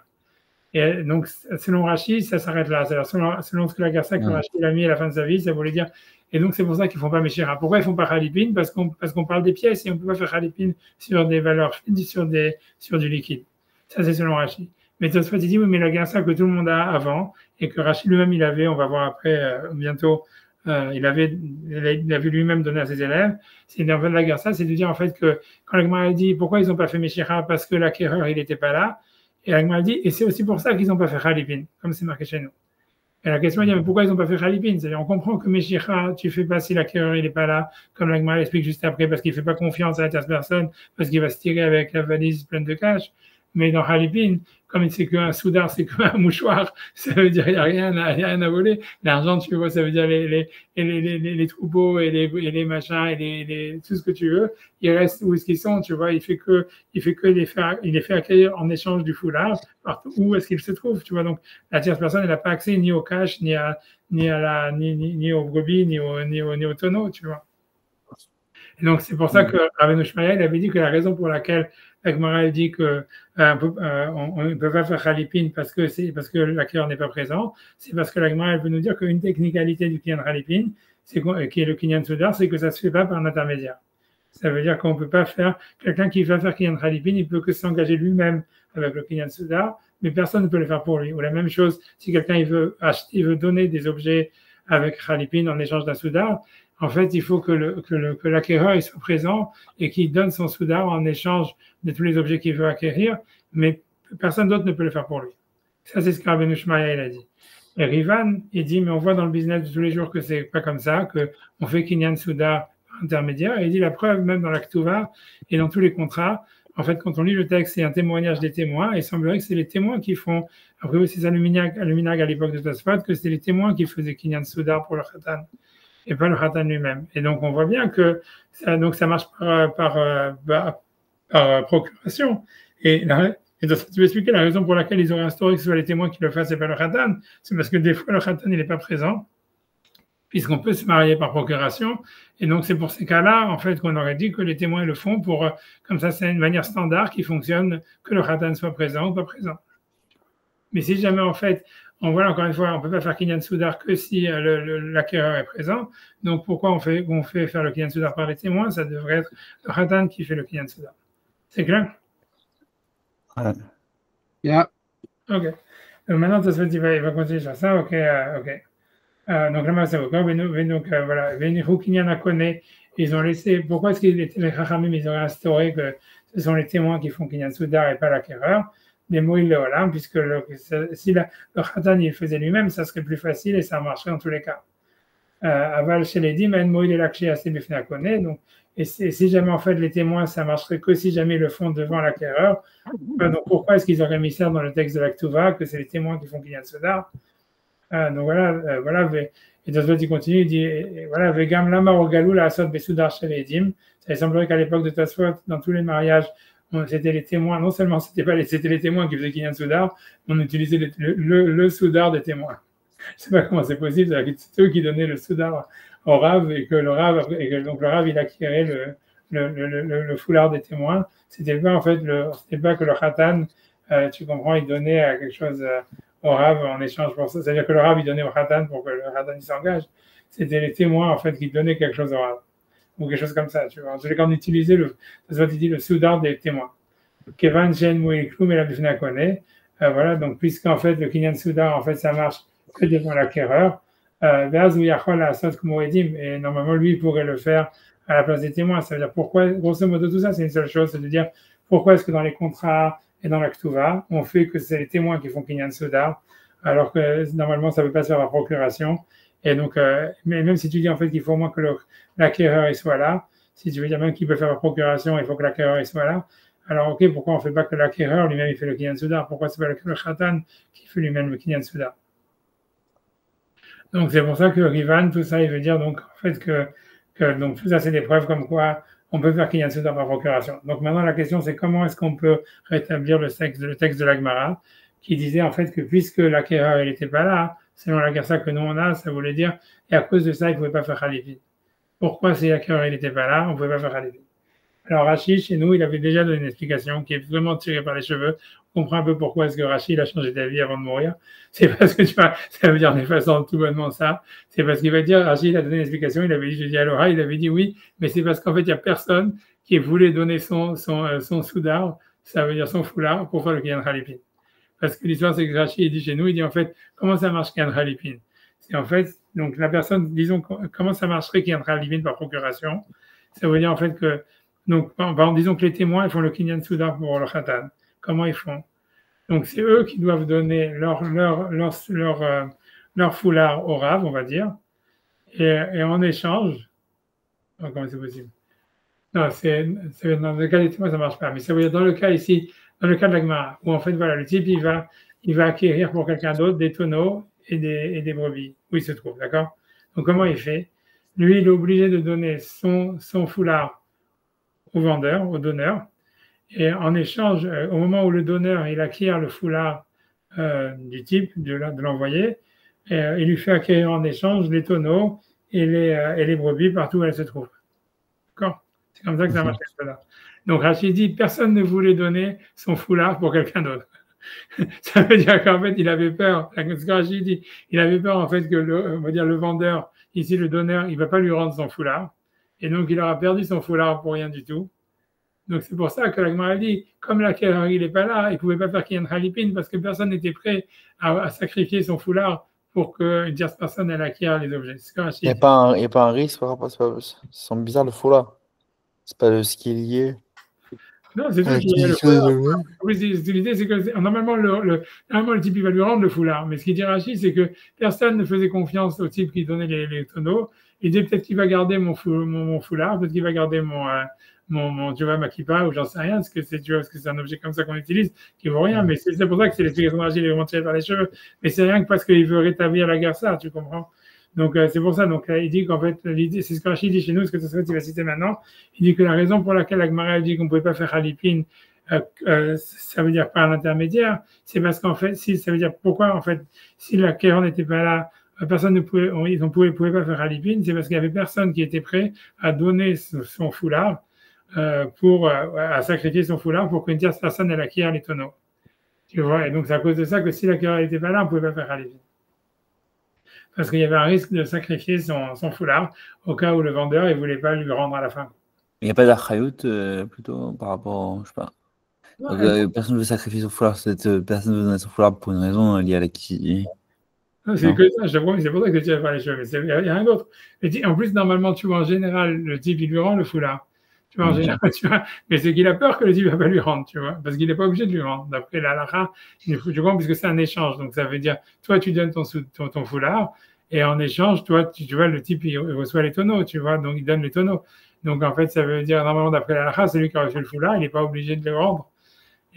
Et donc, selon Rachid, ça s'arrête là. C'est-à-dire, selon ce que la Garça que Rachid a mis à la fin de sa vie, ça voulait dire. Et donc, c'est pour ça qu'ils ne font pas Meshira. Pourquoi ils ne font pas Khalipin? Parce qu'on parle des pièces et on ne peut pas faire Khalipin sur des valeurs fines, sur du liquide. Ça, c'est selon Rachid. Mais Tosfot, il dit, oui, mais la Garça que tout le monde a avant, et que Rachid lui-même, il avait, on va voir après, bientôt, il avait lui-même donné à ses élèves. C'est en fait la Garça, c'est de dire, en fait, que quand la Gemara dit, pourquoi ils n'ont pas fait Meshira? Parce que l'acquéreur, il n'était pas là. Et la Gemara dit, et c'est aussi pour ça qu'ils n'ont pas fait Khalipin, comme c'est marqué chez nous. Et la question est, mais pourquoi ils n'ont pas fait Khalipin? C'est-à-dire, on comprend que Meshira, tu fais pas si l'acquéreur, il n'est pas là, comme la Gemara l'explique juste après, parce qu'il ne fait pas confiance à la tierce personne, parce qu'il va se tirer avec la valise pleine de cash. Mais dans Khalipin, comme c'est qu'un soudar, c'est qu'un mouchoir, ça veut dire qu'il n'y a rien à voler. L'argent, tu vois, ça veut dire les troupeaux et les machins et tout ce que tu veux. Ils restent où est-ce qu'ils sont, tu vois. Il fait que les fait accueillir en échange du foulard, partout où est-ce qu'ils se trouvent, tu vois. Donc, la tierce personne, elle n'a pas accès ni au cash, ni au brebis, ni au tonneau, tu vois. Et donc, c'est pour ça que Rabbeinu Shmaya, il avait dit que la raison pour laquelle la Gemara dit que on ne peut pas faire Khalipin parce que l'acquéreur n'est pas présent, c'est parce que la Gemara, elle veut nous dire qu'une technicalité du Kinyan Khalipin, qui est le Kinyan Soudar, c'est que ça ne se fait pas par un intermédiaire. Ça veut dire qu'on ne peut pas faire, quelqu'un qui va faire Kinyan Khalipin, il peut que s'engager lui-même avec le Kinyan Soudar, mais personne ne peut le faire pour lui. Ou la même chose, si quelqu'un il veut donner des objets avec Khalipin en échange d'un Soudar, en fait, il faut que l'acquéreur soit présent et qu'il donne son soudar en échange de tous les objets qu'il veut acquérir, mais personne d'autre ne peut le faire pour lui. Ça, c'est ce que Rabbeinu Shmaya il a dit. Et Rivan, il dit, mais on voit dans le business de tous les jours que c'est pas comme ça, qu'on fait Kinyan Soudar intermédiaire. Et il dit la preuve, même dans la Ktuva et dans tous les contrats, en fait, quand on lit le texte, c'est un témoignage des témoins, et il semblerait que c'est les témoins qui font, après aussi c'est Aluminag à l'époque de Tosfot, que c'est les témoins qui faisaient Kinyan Soudar pour le Khatan, et pas le Khatan lui-même. Et donc, on voit bien que ça marche par procuration. Et tu peux expliquer la raison pour laquelle ils auraient instauré que ce soit les témoins qui le fassent et pas le Khatan. C'est parce que des fois, le Khatan, il n'est pas présent, puisqu'on peut se marier par procuration. Et donc, c'est pour ces cas-là, en fait, qu'on aurait dit que les témoins le font comme ça, c'est une manière standard qui fonctionne, que le Khatan soit présent ou pas présent. Mais si jamais, en fait, on voit encore une fois, on ne peut pas faire Kinyan Soudar que si l'acquéreur est présent. Donc, pourquoi on fait faire le Kinyan Soudar par les témoins? Ça devrait être le Khatan qui fait le Kinyan Soudar. C'est clair? Ouais. Yeah. Ok. Donc, maintenant, il va continuer sur ça. Ok. Donc, là, c'est OK. Donc, voilà. Venihu Kinyan Akone, ils ont laissé. Pourquoi est-ce que les Chachamim, ils ont instauré que ce sont les témoins qui font Kinyan Soudar et pas l'acquéreur? Des Moïl le Olam, puisque si le Khatan il faisait lui-même, ça serait plus facile et ça marcherait en tous les cas. Aval chez les Dim, Moïl et Lakshé assez Bifnakone. Donc, et si jamais en fait les témoins, ça marcherait que si jamais ils le font devant l'acquéreur. Donc, pourquoi est-ce qu'ils auraient mis ça dans le texte de la Ktuva, que c'est les témoins qui font Kinyan Soudar? Donc voilà. Et Tosfot il continue, il dit voilà, Vegam Lama Rogalou la Asot Besudar chez les Dim. Ça semblerait qu'à l'époque de Tosfot, dans tous les mariages, c'était les témoins, non seulement c'était les témoins qui faisaient Kinyan Soudar, on utilisait le soudar des témoins. Je ne sais pas comment c'est possible, c'est eux qui donnaient le soudar au Rav et que donc le Rav il acquérait le foulard des témoins. C'était pas en fait c'était pas que le Khatan, tu comprends, il donnait à quelque chose au Rav en échange pour ça. C'est-à-dire que le Rav, il donnait au Khatan pour que le Khatan il s'engage. C'était les témoins, en fait, qui donnaient quelque chose au Rav. Ou quelque chose comme ça, tu vois. En tous les cas, on utilisait le soudar des témoins. Kevan, Jen, Mouil, Kloum et la Bifna connaît. Voilà, donc, puisqu'en fait, le Kinyan Soudar, en fait, ça marche que devant l'acquéreur. Et normalement, lui, il pourrait le faire à la place des témoins. Ça veut dire pourquoi, grosso modo, tout ça, c'est une seule chose, c'est de dire pourquoi est-ce que dans les contrats et dans la Ktuva, on fait que c'est les témoins qui font Kinyan Soudar, alors que normalement, ça ne peut pas se faire par procuration. Et donc, mais même si tu dis en fait qu'il faut au moins que l'acquéreur soit là, si tu veux dire même qu'il peut faire par procuration, il faut que l'acquéreur soit là. Alors, ok, pourquoi on ne fait pas que l'acquéreur lui-même il fait le Kinyan Soudar? Pourquoi c'est pas le Khatan qui fait lui-même le Kinyan Soudar? Donc, c'est pour ça que Rivan, tout ça, il veut dire donc en fait que donc tout ça, c'est des preuves comme quoi on peut faire Kinyan Soudar par procuration. Donc, maintenant, la question, c'est comment est-ce qu'on peut rétablir le texte de la Gemara qui disait en fait que puisque l'acquéreur il n'était pas là, selon la Gersa que nous on a, ça voulait dire et à cause de ça, il ne pouvait pas faire Khalifin. Pourquoi si l'acquéreur il n'était pas là, on ne pouvait pas faire Khalifin? Alors Rachid, chez nous, il avait déjà donné une explication qui est vraiment tirée par les cheveux. On comprend un peu pourquoi est-ce que Rachid a changé d'avis avant de mourir. C'est parce que tu vois, ça veut dire de façon tout bonnement ça. C'est parce qu'il va dire, Rachid a donné une explication, il avait dit, je dis à Laura, il avait dit oui, mais c'est parce qu'en fait, il n'y a personne qui voulait donner son soudar, ça veut dire son foulard, pour faire le Kiyan Khalifin. Parce que l'histoire, c'est que Rachid, il dit chez nous, il dit en fait, comment ça marche Kiyan Khalifin? C'est en fait, donc la personne, disons, comment ça marcherait Kiyan Khalifin par procuration? Ça veut dire en fait que donc, disons que les témoins ils font le Kinyan Soudar pour le Khatan. Comment ils font? Donc, c'est eux qui doivent donner leur foulard au Rav, on va dire. Et en échange, comment c'est possible? Non, dans le cas des témoins, ça ne marche pas. Mais ça veut dire dans le cas ici, dans le cas de la Gemara, où en fait, voilà, le type, il va acquérir pour quelqu'un d'autre des tonneaux et des brebis, où il se trouve, d'accord? Donc, comment il fait? Lui, il est obligé de donner son foulard au vendeur, au donneur, et en échange, au moment où le donneur il acquiert le foulard du type, de l'envoyé, il lui fait acquérir en échange les tonneaux et les brebis partout où elles se trouvent. D'accord? C'est comme ça que ça marche. Donc Rachid dit, personne ne voulait donner son foulard pour quelqu'un d'autre. Ça veut dire qu'en fait, il avait peur. Ce que Rachid dit, il avait peur en fait que on va dire le vendeur, ici le donneur, il ne va pas lui rendre son foulard. Et donc, il aura perdu son foulard pour rien du tout. Donc, c'est pour ça que la Gemara dit, comme l'acquéreur, il n'est pas là, il ne pouvait pas faire Kinyan Khalifin parce que personne n'était prêt à sacrifier son foulard pour qu'une tierce personne elle acquiert les objets. Il n'y a pas un risque par rapport à ça. Ça semble bizarre le foulard. C'est pas ce qui est lié. Non, c'est tout. L'idée, c'est que normalement, le type, il va lui rendre le foulard. Mais ce qu'il dit Rachid, c'est que personne ne faisait confiance au type qui donnait les tonneaux. Il dit peut-être qu'il va garder mon foulard, peut-être qu'il va garder tu vois, ma kippa, ou j'en sais rien, parce que c'est un objet comme ça qu'on utilise, qui vaut rien. Mais c'est pour ça que c'est l'explication de Rachid, il est vraiment tiré par les cheveux. Mais c'est rien que parce qu'il veut rétablir la guerre, ça, tu comprends? Donc, c'est pour ça. Donc, il dit qu'en fait, l'idée, c'est ce que Rachid dit chez nous, ce que il va citer maintenant. Il dit que la raison pour laquelle la Gemara dit qu'on ne pouvait pas faire Khalifin, ça veut dire par l'intermédiaire, c'est parce qu'en fait, ça veut dire pourquoi, en fait, si l'acquéreur n'était pas là, personne ne pouvait, ils ne pouvaient pas faire Khalifin, c'est parce qu'il n'y avait personne qui était prêt à donner son foulard, à sacrifier son foulard pour qu'une tierce personne elle acquiert les tonneaux. Tu vois, et donc c'est à cause de ça que si l'acquéreur n'était pas là, on ne pouvait pas faire Khalifin. Parce qu'il y avait un risque de sacrifier son foulard au cas où le vendeur ne voulait pas lui rendre à la fin. Il n'y a pas d'archaïout plutôt par rapport, je sais pas. Donc, personne ne veut sacrifier son foulard, personne ne veut donner son foulard pour une raison liée à l'acquisition. C'est que ça, je te promets, c'est pour ça que tu as parlé les cheveux, mais il n'y a rien d'autre. En plus, normalement, tu vois, en général, le type, il lui rend le foulard. Tu vois, en général, tu vois, mais c'est qu'il a peur que le type ne va pas lui rendre, tu vois, parce qu'il n'est pas obligé de lui rendre. D'après la halakha, tu comprends, puisque c'est un échange. Donc, ça veut dire, toi, tu donnes ton foulard, et en échange, toi, tu vois, le type, il reçoit les tonneaux, tu vois, donc il donne les tonneaux. Donc, en fait, ça veut dire, normalement, d'après la halakha, celui qui a reçu le foulard, il n'est pas obligé de le rendre.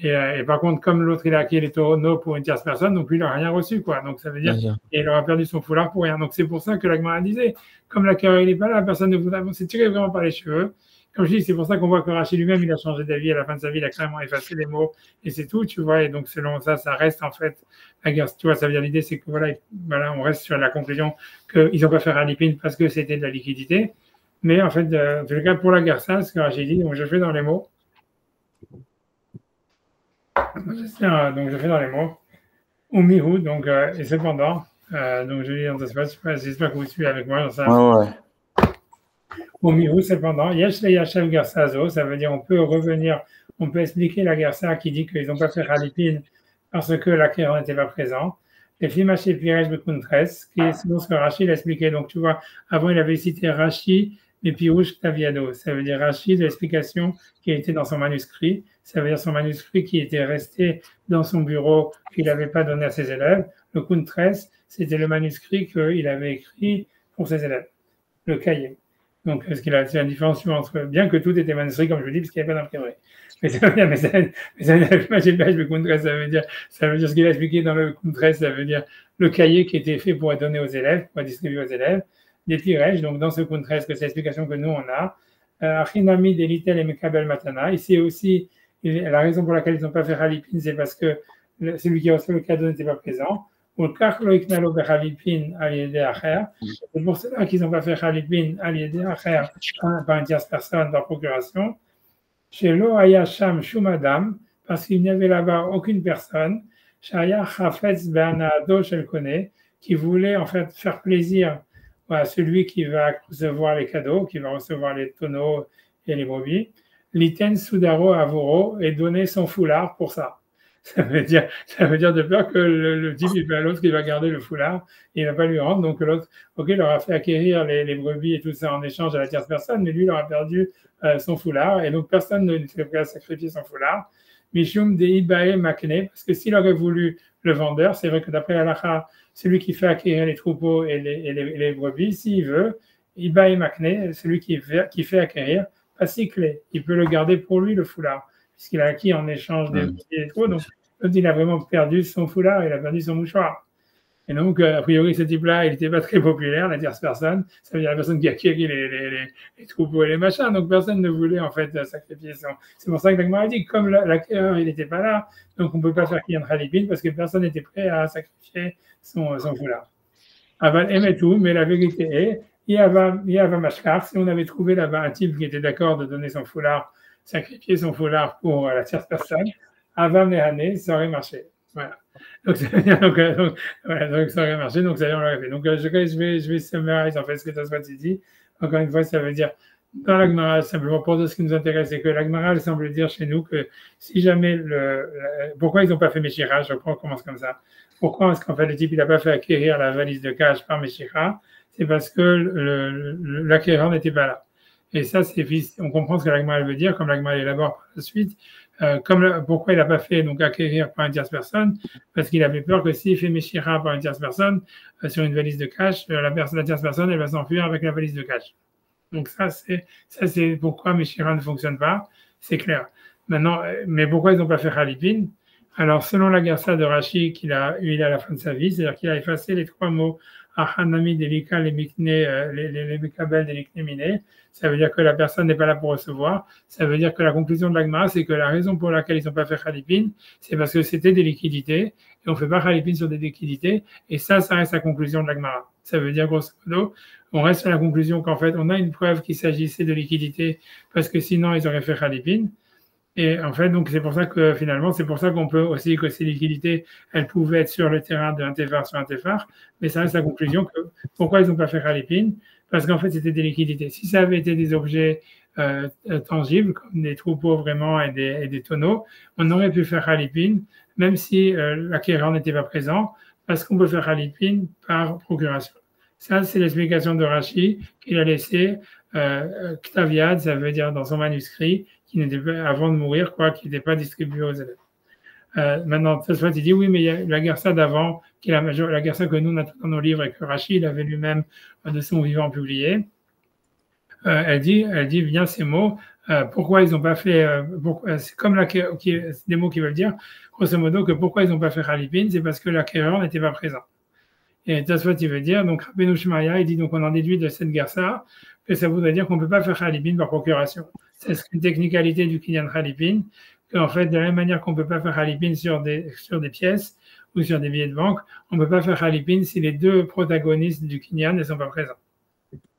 Et par contre, comme l'autre, il a acquis les tonneaux pour une tierce personne, donc lui, il n'a rien reçu, quoi. Donc, ça veut dire qu'il aura perdu son foulard pour rien. Donc, c'est pour ça que la Gemara disait, comme l'acquéreur, il n'est pas là, personne ne voudra. C'est tiré vraiment par les cheveux. Comme je dis, c'est pour ça qu'on voit que Rachid lui-même, il a changé d'avis à la fin de sa vie, il a carrément effacé les mots, et c'est tout, tu vois. Et donc, selon ça, ça reste, en fait, la guerre. Tu vois, ça veut dire l'idée, c'est que voilà, on reste sur la conclusion qu'ils n'ont pas fait Khalifin parce que c'était de la liquidité. Mais en fait, en tout cas, pour la guerre, ça, ce que Rachid dit, donc je fais dans les mots. Donc, je fais dans les mots. Ou Mihu, donc, et cependant, donc je lis dans Tosfot, j'espère que vous suivez avec moi. Ouais, ouais. Au Mihu, cependant, Yesh le Yashav Gersazo, ça veut dire on peut revenir, on peut expliquer la Gersa qui dit qu'ils n'ont pas fait Halipin parce que l'acquéreur n'était pas présent. Les Fimaché Pirej Bekuntres, qui est selon ce que Rachid a expliqué. Donc tu vois, avant il avait cité Rachid, mais Pirouche Taviado. Ça veut dire Rachid de l'explication qui était dans son manuscrit. Ça veut dire son manuscrit qui était resté dans son bureau, qu'il n'avait pas donné à ses élèves. Le Kuntres, c'était le manuscrit qu'il avait écrit pour ses élèves, le cahier. Donc, c'est la différence entre, bien que tout était manuscrit, comme je vous dis, parce qu'il n'y avait pas d'imprimerie. Mais ça veut dire, ça veut dire ce qu'il a expliqué dans le Kuntres, ça veut dire le cahier qui était fait pour être donné aux élèves, pour être distribué aux élèves, des Pirej, donc dans ce Kuntres, que c'est l'explication que nous on a, Achinami Delitel et Mekabel Matana, ici aussi, la raison pour laquelle ils n'ont pas fait Halipin, c'est parce que celui qui a reçu le cadeau n'était pas présent. C'est pour cela qu'ils n'ont pas fait Halipin par une tierce personne par procuration. Chez Ayasham Shumadam, parce qu'il n'y avait là-bas aucune personne, Shaya Chafetz Bernado Shelkone, qui voulait en fait faire plaisir à celui qui va recevoir les cadeaux, qui va recevoir les tonneaux et les brebis, Liten Sudaro Avoro, et donner son foulard pour ça. Ça veut dire de peur que le type, il va à l'autre qui va garder le foulard, il ne va pas lui rendre. Donc l'autre, ok, il aura fait acquérir les brebis et tout ça en échange à la tierce personne, mais lui, il aura perdu son foulard. Et donc personne ne fait pas sacrifier son foulard. Mishum de Ibae Makne, parce que s'il aurait voulu le vendeur, c'est vrai que d'après l'Alacha, celui qui fait acquérir les troupeaux et les brebis, s'il veut, Ibae Makne, celui qui fait acquérir, pas cyclé. Il peut le garder pour lui, le foulard, puisqu'il a acquis en échange des troupeaux. Donc, il a vraiment perdu son foulard, il a perdu son mouchoir. Et donc, a priori, ce type-là, il n'était pas très populaire, la tierce personne. Ça veut dire la personne qui a acquis les troupeaux et les machins. Donc, personne ne voulait, en fait, sacrifier son. C'est pour ça que l'Agmara dit que comme l'acquéreur, il n'était pas là, donc on ne peut pas faire qu'il y ait un Halipin parce que personne n'était prêt à sacrifier son foulard. Aval aimait tout, mais la vérité est, il y avait Mashkar, si on avait trouvé là-bas un type qui était d'accord de donner son foulard, sacrifier son foulard pour la tierce personne, avant Mehane, ça aurait marché. Voilà. Donc, ça aurait marché, donc ça y est, on l'aurait fait. Donc, je vais summariser en fait ce que Tosfot dit. Encore une fois, ça veut dire, dans l'Agmara, simplement pour ce qui nous intéresse, c'est que l'Agmara semble dire chez nous que si jamais pourquoi ils n'ont pas fait Meshira, je crois qu'on commence comme ça. Pourquoi est-ce qu'en fait le type il n'a pas fait acquérir la valise de cash par Meshira? C'est parce que l'acquéreur n'était pas là. Et ça, on comprend ce que l'Agmara veut dire, comme l'Agmara élabore par la suite. Pourquoi il n'a pas fait donc acquérir par une tierce personne? Parce qu'il avait peur que s'il fait Meshira par une tierce personne sur une valise de cash, la tierce personne elle va s'enfuir avec la valise de cash. Donc ça c'est pourquoi Meshira ne fonctionne pas, c'est clair. Maintenant, mais pourquoi ils n'ont pas fait Halipin? Alors selon la Gersa de Rashi qu'il a eu à la fin de sa vie, c'est-à-dire qu'il a effacé les trois mots Hanami Delika les Mikne, les Mikabel Delikne Mine. Ça veut dire que la personne n'est pas là pour recevoir. Ça veut dire que la conclusion de l'Agmara, c'est que la raison pour laquelle ils n'ont pas fait Halipin, c'est parce que c'était des liquidités. Et on ne fait pas Halipin sur des liquidités. Et ça reste la conclusion de l'Agmara. Ça veut dire, grosso modo, on reste à la conclusion qu'en fait, on a une preuve qu'il s'agissait de liquidités parce que sinon, ils auraient fait Halipin. Et en fait, donc c'est pour ça que finalement, c'est pour ça qu'on peut aussi que ces liquidités, elles pouvaient être sur le terrain d'un Tefar sur un Tefar, mais ça reste la conclusion que pourquoi ils n'ont pas fait Halipin? Parce qu'en fait, c'était des liquidités. Si ça avait été des objets tangibles, comme des troupeaux vraiment et des tonneaux, on aurait pu faire Halipin, même si l'acquéreur n'était pas présent, parce qu'on peut faire Halipin par procuration. Ça, c'est l'explication de Rashi qu'il a laissé Ktaviad, ça veut dire dans son manuscrit, qui n'était pas, avant de mourir, qui n'était pas distribué aux élèves. Maintenant, Tosfot il dit oui, mais il y a la Gersa d'avant, qui est la Gersa que nous on a tout dans nos livres et que Rashi il avait lui-même de son vivant publié. Elle dit bien ces mots. Pourquoi ils n'ont pas fait c'est comme des mots qui veulent dire grosso modo que pourquoi ils n'ont pas fait Halipin, c'est parce que l'acquéreur n'était pas présent. Et Tosfot il veut dire donc Rabbeinu Shmaya il dit donc on en déduit de cette Gersa que ça voudrait dire qu'on ne peut pas faire Halipin par procuration. C'est une technicalité du Kinyan Halipin, qu'en fait, de la même manière qu'on ne peut pas faire Halipin sur des pièces ou sur des billets de banque, on ne peut pas faire Halipin si les deux protagonistes du Kinyan ne sont pas présents.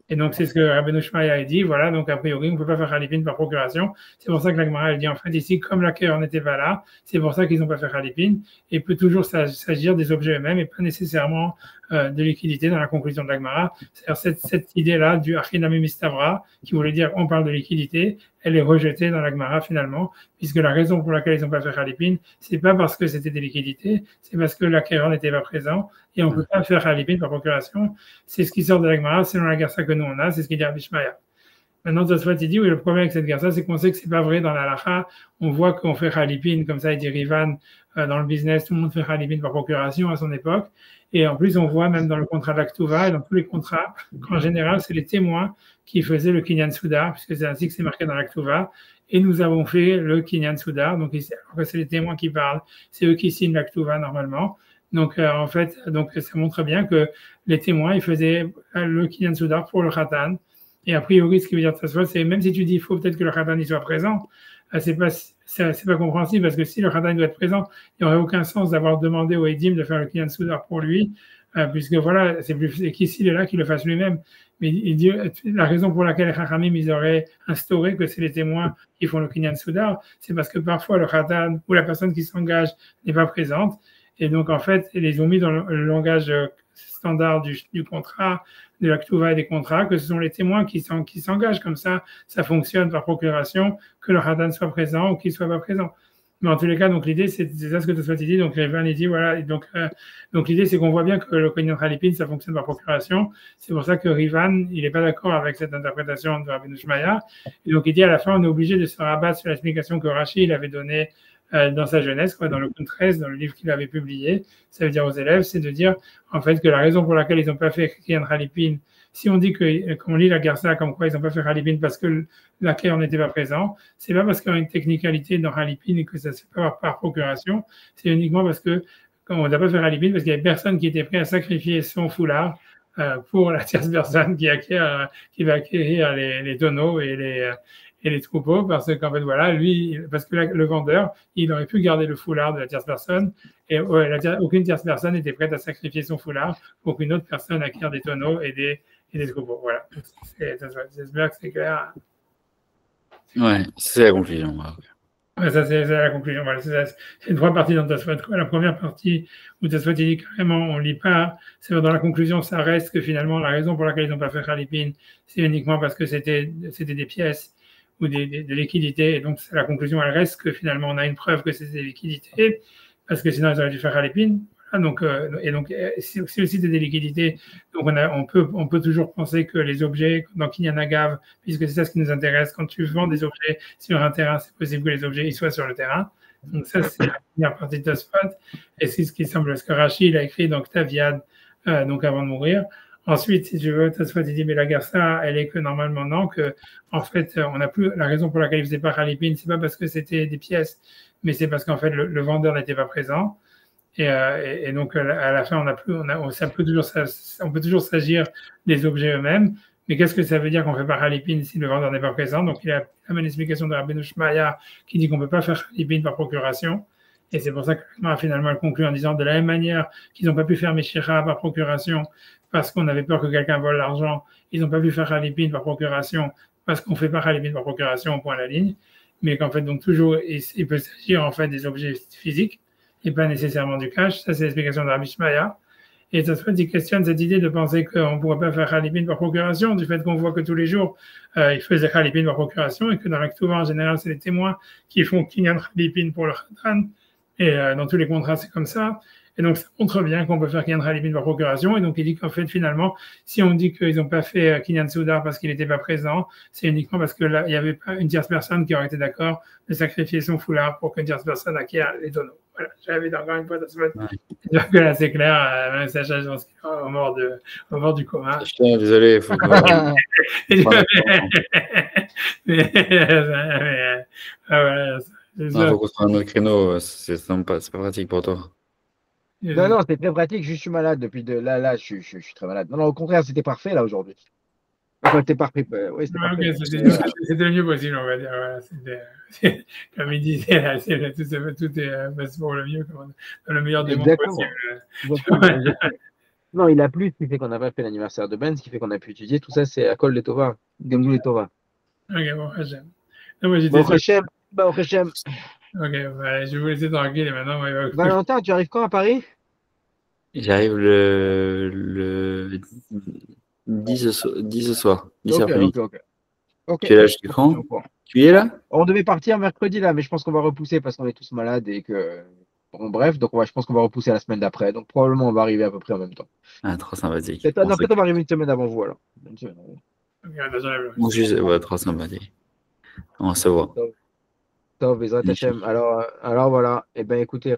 Et donc, c'est ce que Rabbeinu Shmaya a dit. Voilà, donc a priori, on ne peut pas faire Khalipin par procuration. C'est pour ça que la Gemara, elle dit en fait ici, comme l'acquéreur n'était pas là, c'est pour ça qu'ils n'ont pas fait Khalipin. Et il peut toujours s'agir des objets eux-mêmes et pas nécessairement de liquidité dans la conclusion de la Gemara. C'est-à-dire cette idée-là du Achinami Mistavra, qui voulait dire on parle de liquidité, elle est rejetée dans la Gemara finalement, puisque la raison pour laquelle ils n'ont pas fait Khalipin, c'est pas parce que c'était des liquidités, c'est parce que l'acquéreur n'était pas présent et on ne peut pas faire Khalipin par procuration. C'est ce qui sort de la Gemara, selon la Garsa que nous on a, c'est ce qu'il dit à Bishmaya. Maintenant, Tosfot, il dit, oui, le problème avec cette Garsa, c'est qu'on sait que c'est pas vrai dans la Halacha. On voit qu'on fait Khalipin, comme ça, il dit Rivan, dans le business, tout le monde fait Khalipin par procuration à son époque. Et en plus, on voit même dans le contrat de l'Aktuva et dans tous les contrats qu'en général, c'est les témoins qui faisaient le Kinyan Soudar, puisque c'est ainsi que c'est marqué dans l'Aktuva. Et nous avons fait le Kinyan Soudar. Donc, alors que c'est les témoins qui parlent, c'est eux qui signent l'Aktuva normalement. Donc, en fait, donc, ça montre bien que les témoins, ils faisaient le Kinyan Soudar pour le Khatan. Et a priori, ce qui veut dire que ça soit, c'est même si tu dis il faut peut-être que le Khatan y soit présent, c'est pas compréhensible parce que si le Khatan doit être présent, il n'y aurait aucun sens d'avoir demandé au Edim de faire le Kinyan Soudar pour lui, puisque voilà, c'est qu'ici, il est là qu'il le fasse lui-même. Mais il dit, la raison pour laquelle les Chachamim, ils auraient instauré que c'est les témoins qui font le Kinyan Soudar, c'est parce que parfois le Khatan ou la personne qui s'engage n'est pas présente. Et donc, en fait, ils les ont mis dans le langage standard du contrat, de l'Aktuva et des contrats, que ce sont les témoins qui s'engagent comme ça fonctionne par procuration, que le Khatan soit présent ou qu'il ne soit pas présent. Mais en tous les cas, donc l'idée, c'est ça ce que Tosfot dit. Donc, Rivan, il dit, voilà, donc l'idée, c'est qu'on voit bien que le Kinyan Khalipin, ça fonctionne par procuration. C'est pour ça que Rivan, il n'est pas d'accord avec cette interprétation de Rabbeinu Shmaya. Et donc, il dit, à la fin, on est obligé de se rabattre sur l'explication que Rashi, il avait donnée dans sa jeunesse, dans le Kun 13, dans le livre qu'il avait publié. Ça veut dire aux élèves, c'est de dire, en fait, que la raison pour laquelle ils n'ont pas fait Kinyan Khalipin, si on dit qu'on lit la Garsa comme quoi ils n'ont pas fait Khalipin parce que l'acquéreur n'était pas présent, c'est pas parce qu'il y a une technicalité dans Khalipin et que ça se fait par procuration, c'est uniquement parce que on n'a pas fait Khalipin parce qu'il y avait personne qui était prêt à sacrifier son foulard pour la tierce personne qui va acquérir les tonneaux et les troupeaux, parce qu'en fait, voilà, lui, parce que le vendeur, il aurait pu garder le foulard de la tierce personne, et aucune tierce personne n'était prête à sacrifier son foulard pour qu'une autre personne acquiert des tonneaux et des troupeaux. Voilà. J'espère que c'est clair. Ouais, c'est la conclusion. Ouais, ça, c'est la conclusion. Voilà, c'est trois parties dans Tosfot. La première partie où Tosfot dit carrément, on ne lit pas, c'est dans la conclusion, ça reste que finalement, la raison pour laquelle ils n'ont pas fait Khalipin, c'est uniquement parce que c'était des pièces ou des liquidités. Et donc, la conclusion, elle reste que finalement, on a une preuve que c'était des liquidités, parce que sinon, ils auraient dû faire Khalipin. Voilà, donc, si aussi c'était des liquidités, donc on peut toujours penser que les objets dans Kinyan Agav, puisque c'est ça ce qui nous intéresse, quand tu vends des objets sur un terrain, c'est possible que les objets ils soient sur le terrain. Donc ça, c'est la première partie de Tosfot. Et c'est ce qui semble, ce que Rashi il a écrit dans Ktaviad, donc avant de mourir. Ensuite, si tu veux, Tosfot il dit, mais la Garsa, elle est que normalement non, que en fait, on n'a plus la raison pour laquelle il faisait pas Khalipin, c'est pas parce que c'était des pièces, mais c'est parce qu'en fait le vendeur n'était pas présent. Et donc à la fin, on peut toujours s'agir des objets eux-mêmes. Mais qu'est-ce que ça veut dire qu'on fait pas Khalipin si le vendeur n'est pas présent? Donc il y a même une explication de Rabbeinu Shmaya qui dit qu'on peut pas faire Khalipin par procuration. Et c'est pour ça que finalement elle conclut en disant de la même manière qu'ils n'ont pas pu faire Meshira par procuration parce qu'on avait peur que quelqu'un vole l'argent, ils n'ont pas pu faire Khalipin par procuration parce qu'on fait pas Khalipin par procuration au point à la ligne. Mais qu'en fait, donc toujours, il peut s'agir en fait des objets physiques et pas nécessairement du cash. Ça, c'est l'explication de Rabbi Shmaya. Et ça se fait, il questionne cette idée de penser qu'on ne pourrait pas faire Khalipin par procuration, du fait qu'on voit que tous les jours, ils faisaient Khalipin par procuration, et que dans l'Aktuva, en général, c'est les témoins qui font Kinyan Khalipin pour le Khatan. Et dans tous les contrats, c'est comme ça. Et donc, ça montre bien qu'on peut faire Kinyan Khalipin par procuration. Et donc, il dit qu'en fait, finalement, si on dit qu'ils n'ont pas fait Kinyan Soudar parce qu'il n'était pas présent, c'est uniquement parce que là, il n'y avait pas une tierce personne qui aurait été d'accord de sacrifier son foulard pour qu'une tierce personne acquiert les tonneaux. Voilà, j'avais encore une fois de se mettre. J'espère que là, c'est clair. Même Sacha, je pense qu'il est au bord du coma. Désolé, il faut que... Il faut qu'on trouve un autre créneau. C'est pas pratique pour toi. Non, c'était très pratique. Je suis malade depuis là, je suis très malade. Non, au contraire, c'était parfait là aujourd'hui. Enfin, c'était parfait. Oui, c'était parfait. C'était le mieux possible, on va dire. Voilà, comme il disait, là, tout est pour le mieux, dans le meilleur des mondes possible. Non, il a plu, ce qui fait qu'on n'a pas fait l'anniversaire de Ben, ce qui fait qu'on a pu étudier. Tout ça, c'est à Col de Tova. Gamzou et Tova. Ok, bon, Hachem. Non, moi, j'étais Bon, sûr. Hachem. Bon, Hachem. Ok, ben, je vais vous laisser tranquille et maintenant, il va Valentin, tu arrives quand à Paris? J'arrive le 10 ce soir, 10 Ok, après-midi. ok. Ok. Tu es là jusqu'à quand? Tu es là? On devait partir mercredi là, mais je pense qu'on va repousser parce qu'on est tous malades et que. Bon, bref, donc je pense qu'on va repousser à la semaine d'après. Donc probablement on va arriver à peu près en même temps. Ah, trop sympathique. Peut-être non, peut-être on va arriver une semaine avant vous alors. Une semaine avant vous. Ok, attention à la Bon, ouais, trop sympathique. On se voit. Top, Bezrat Hachem. Alors voilà. Eh ben écoutez,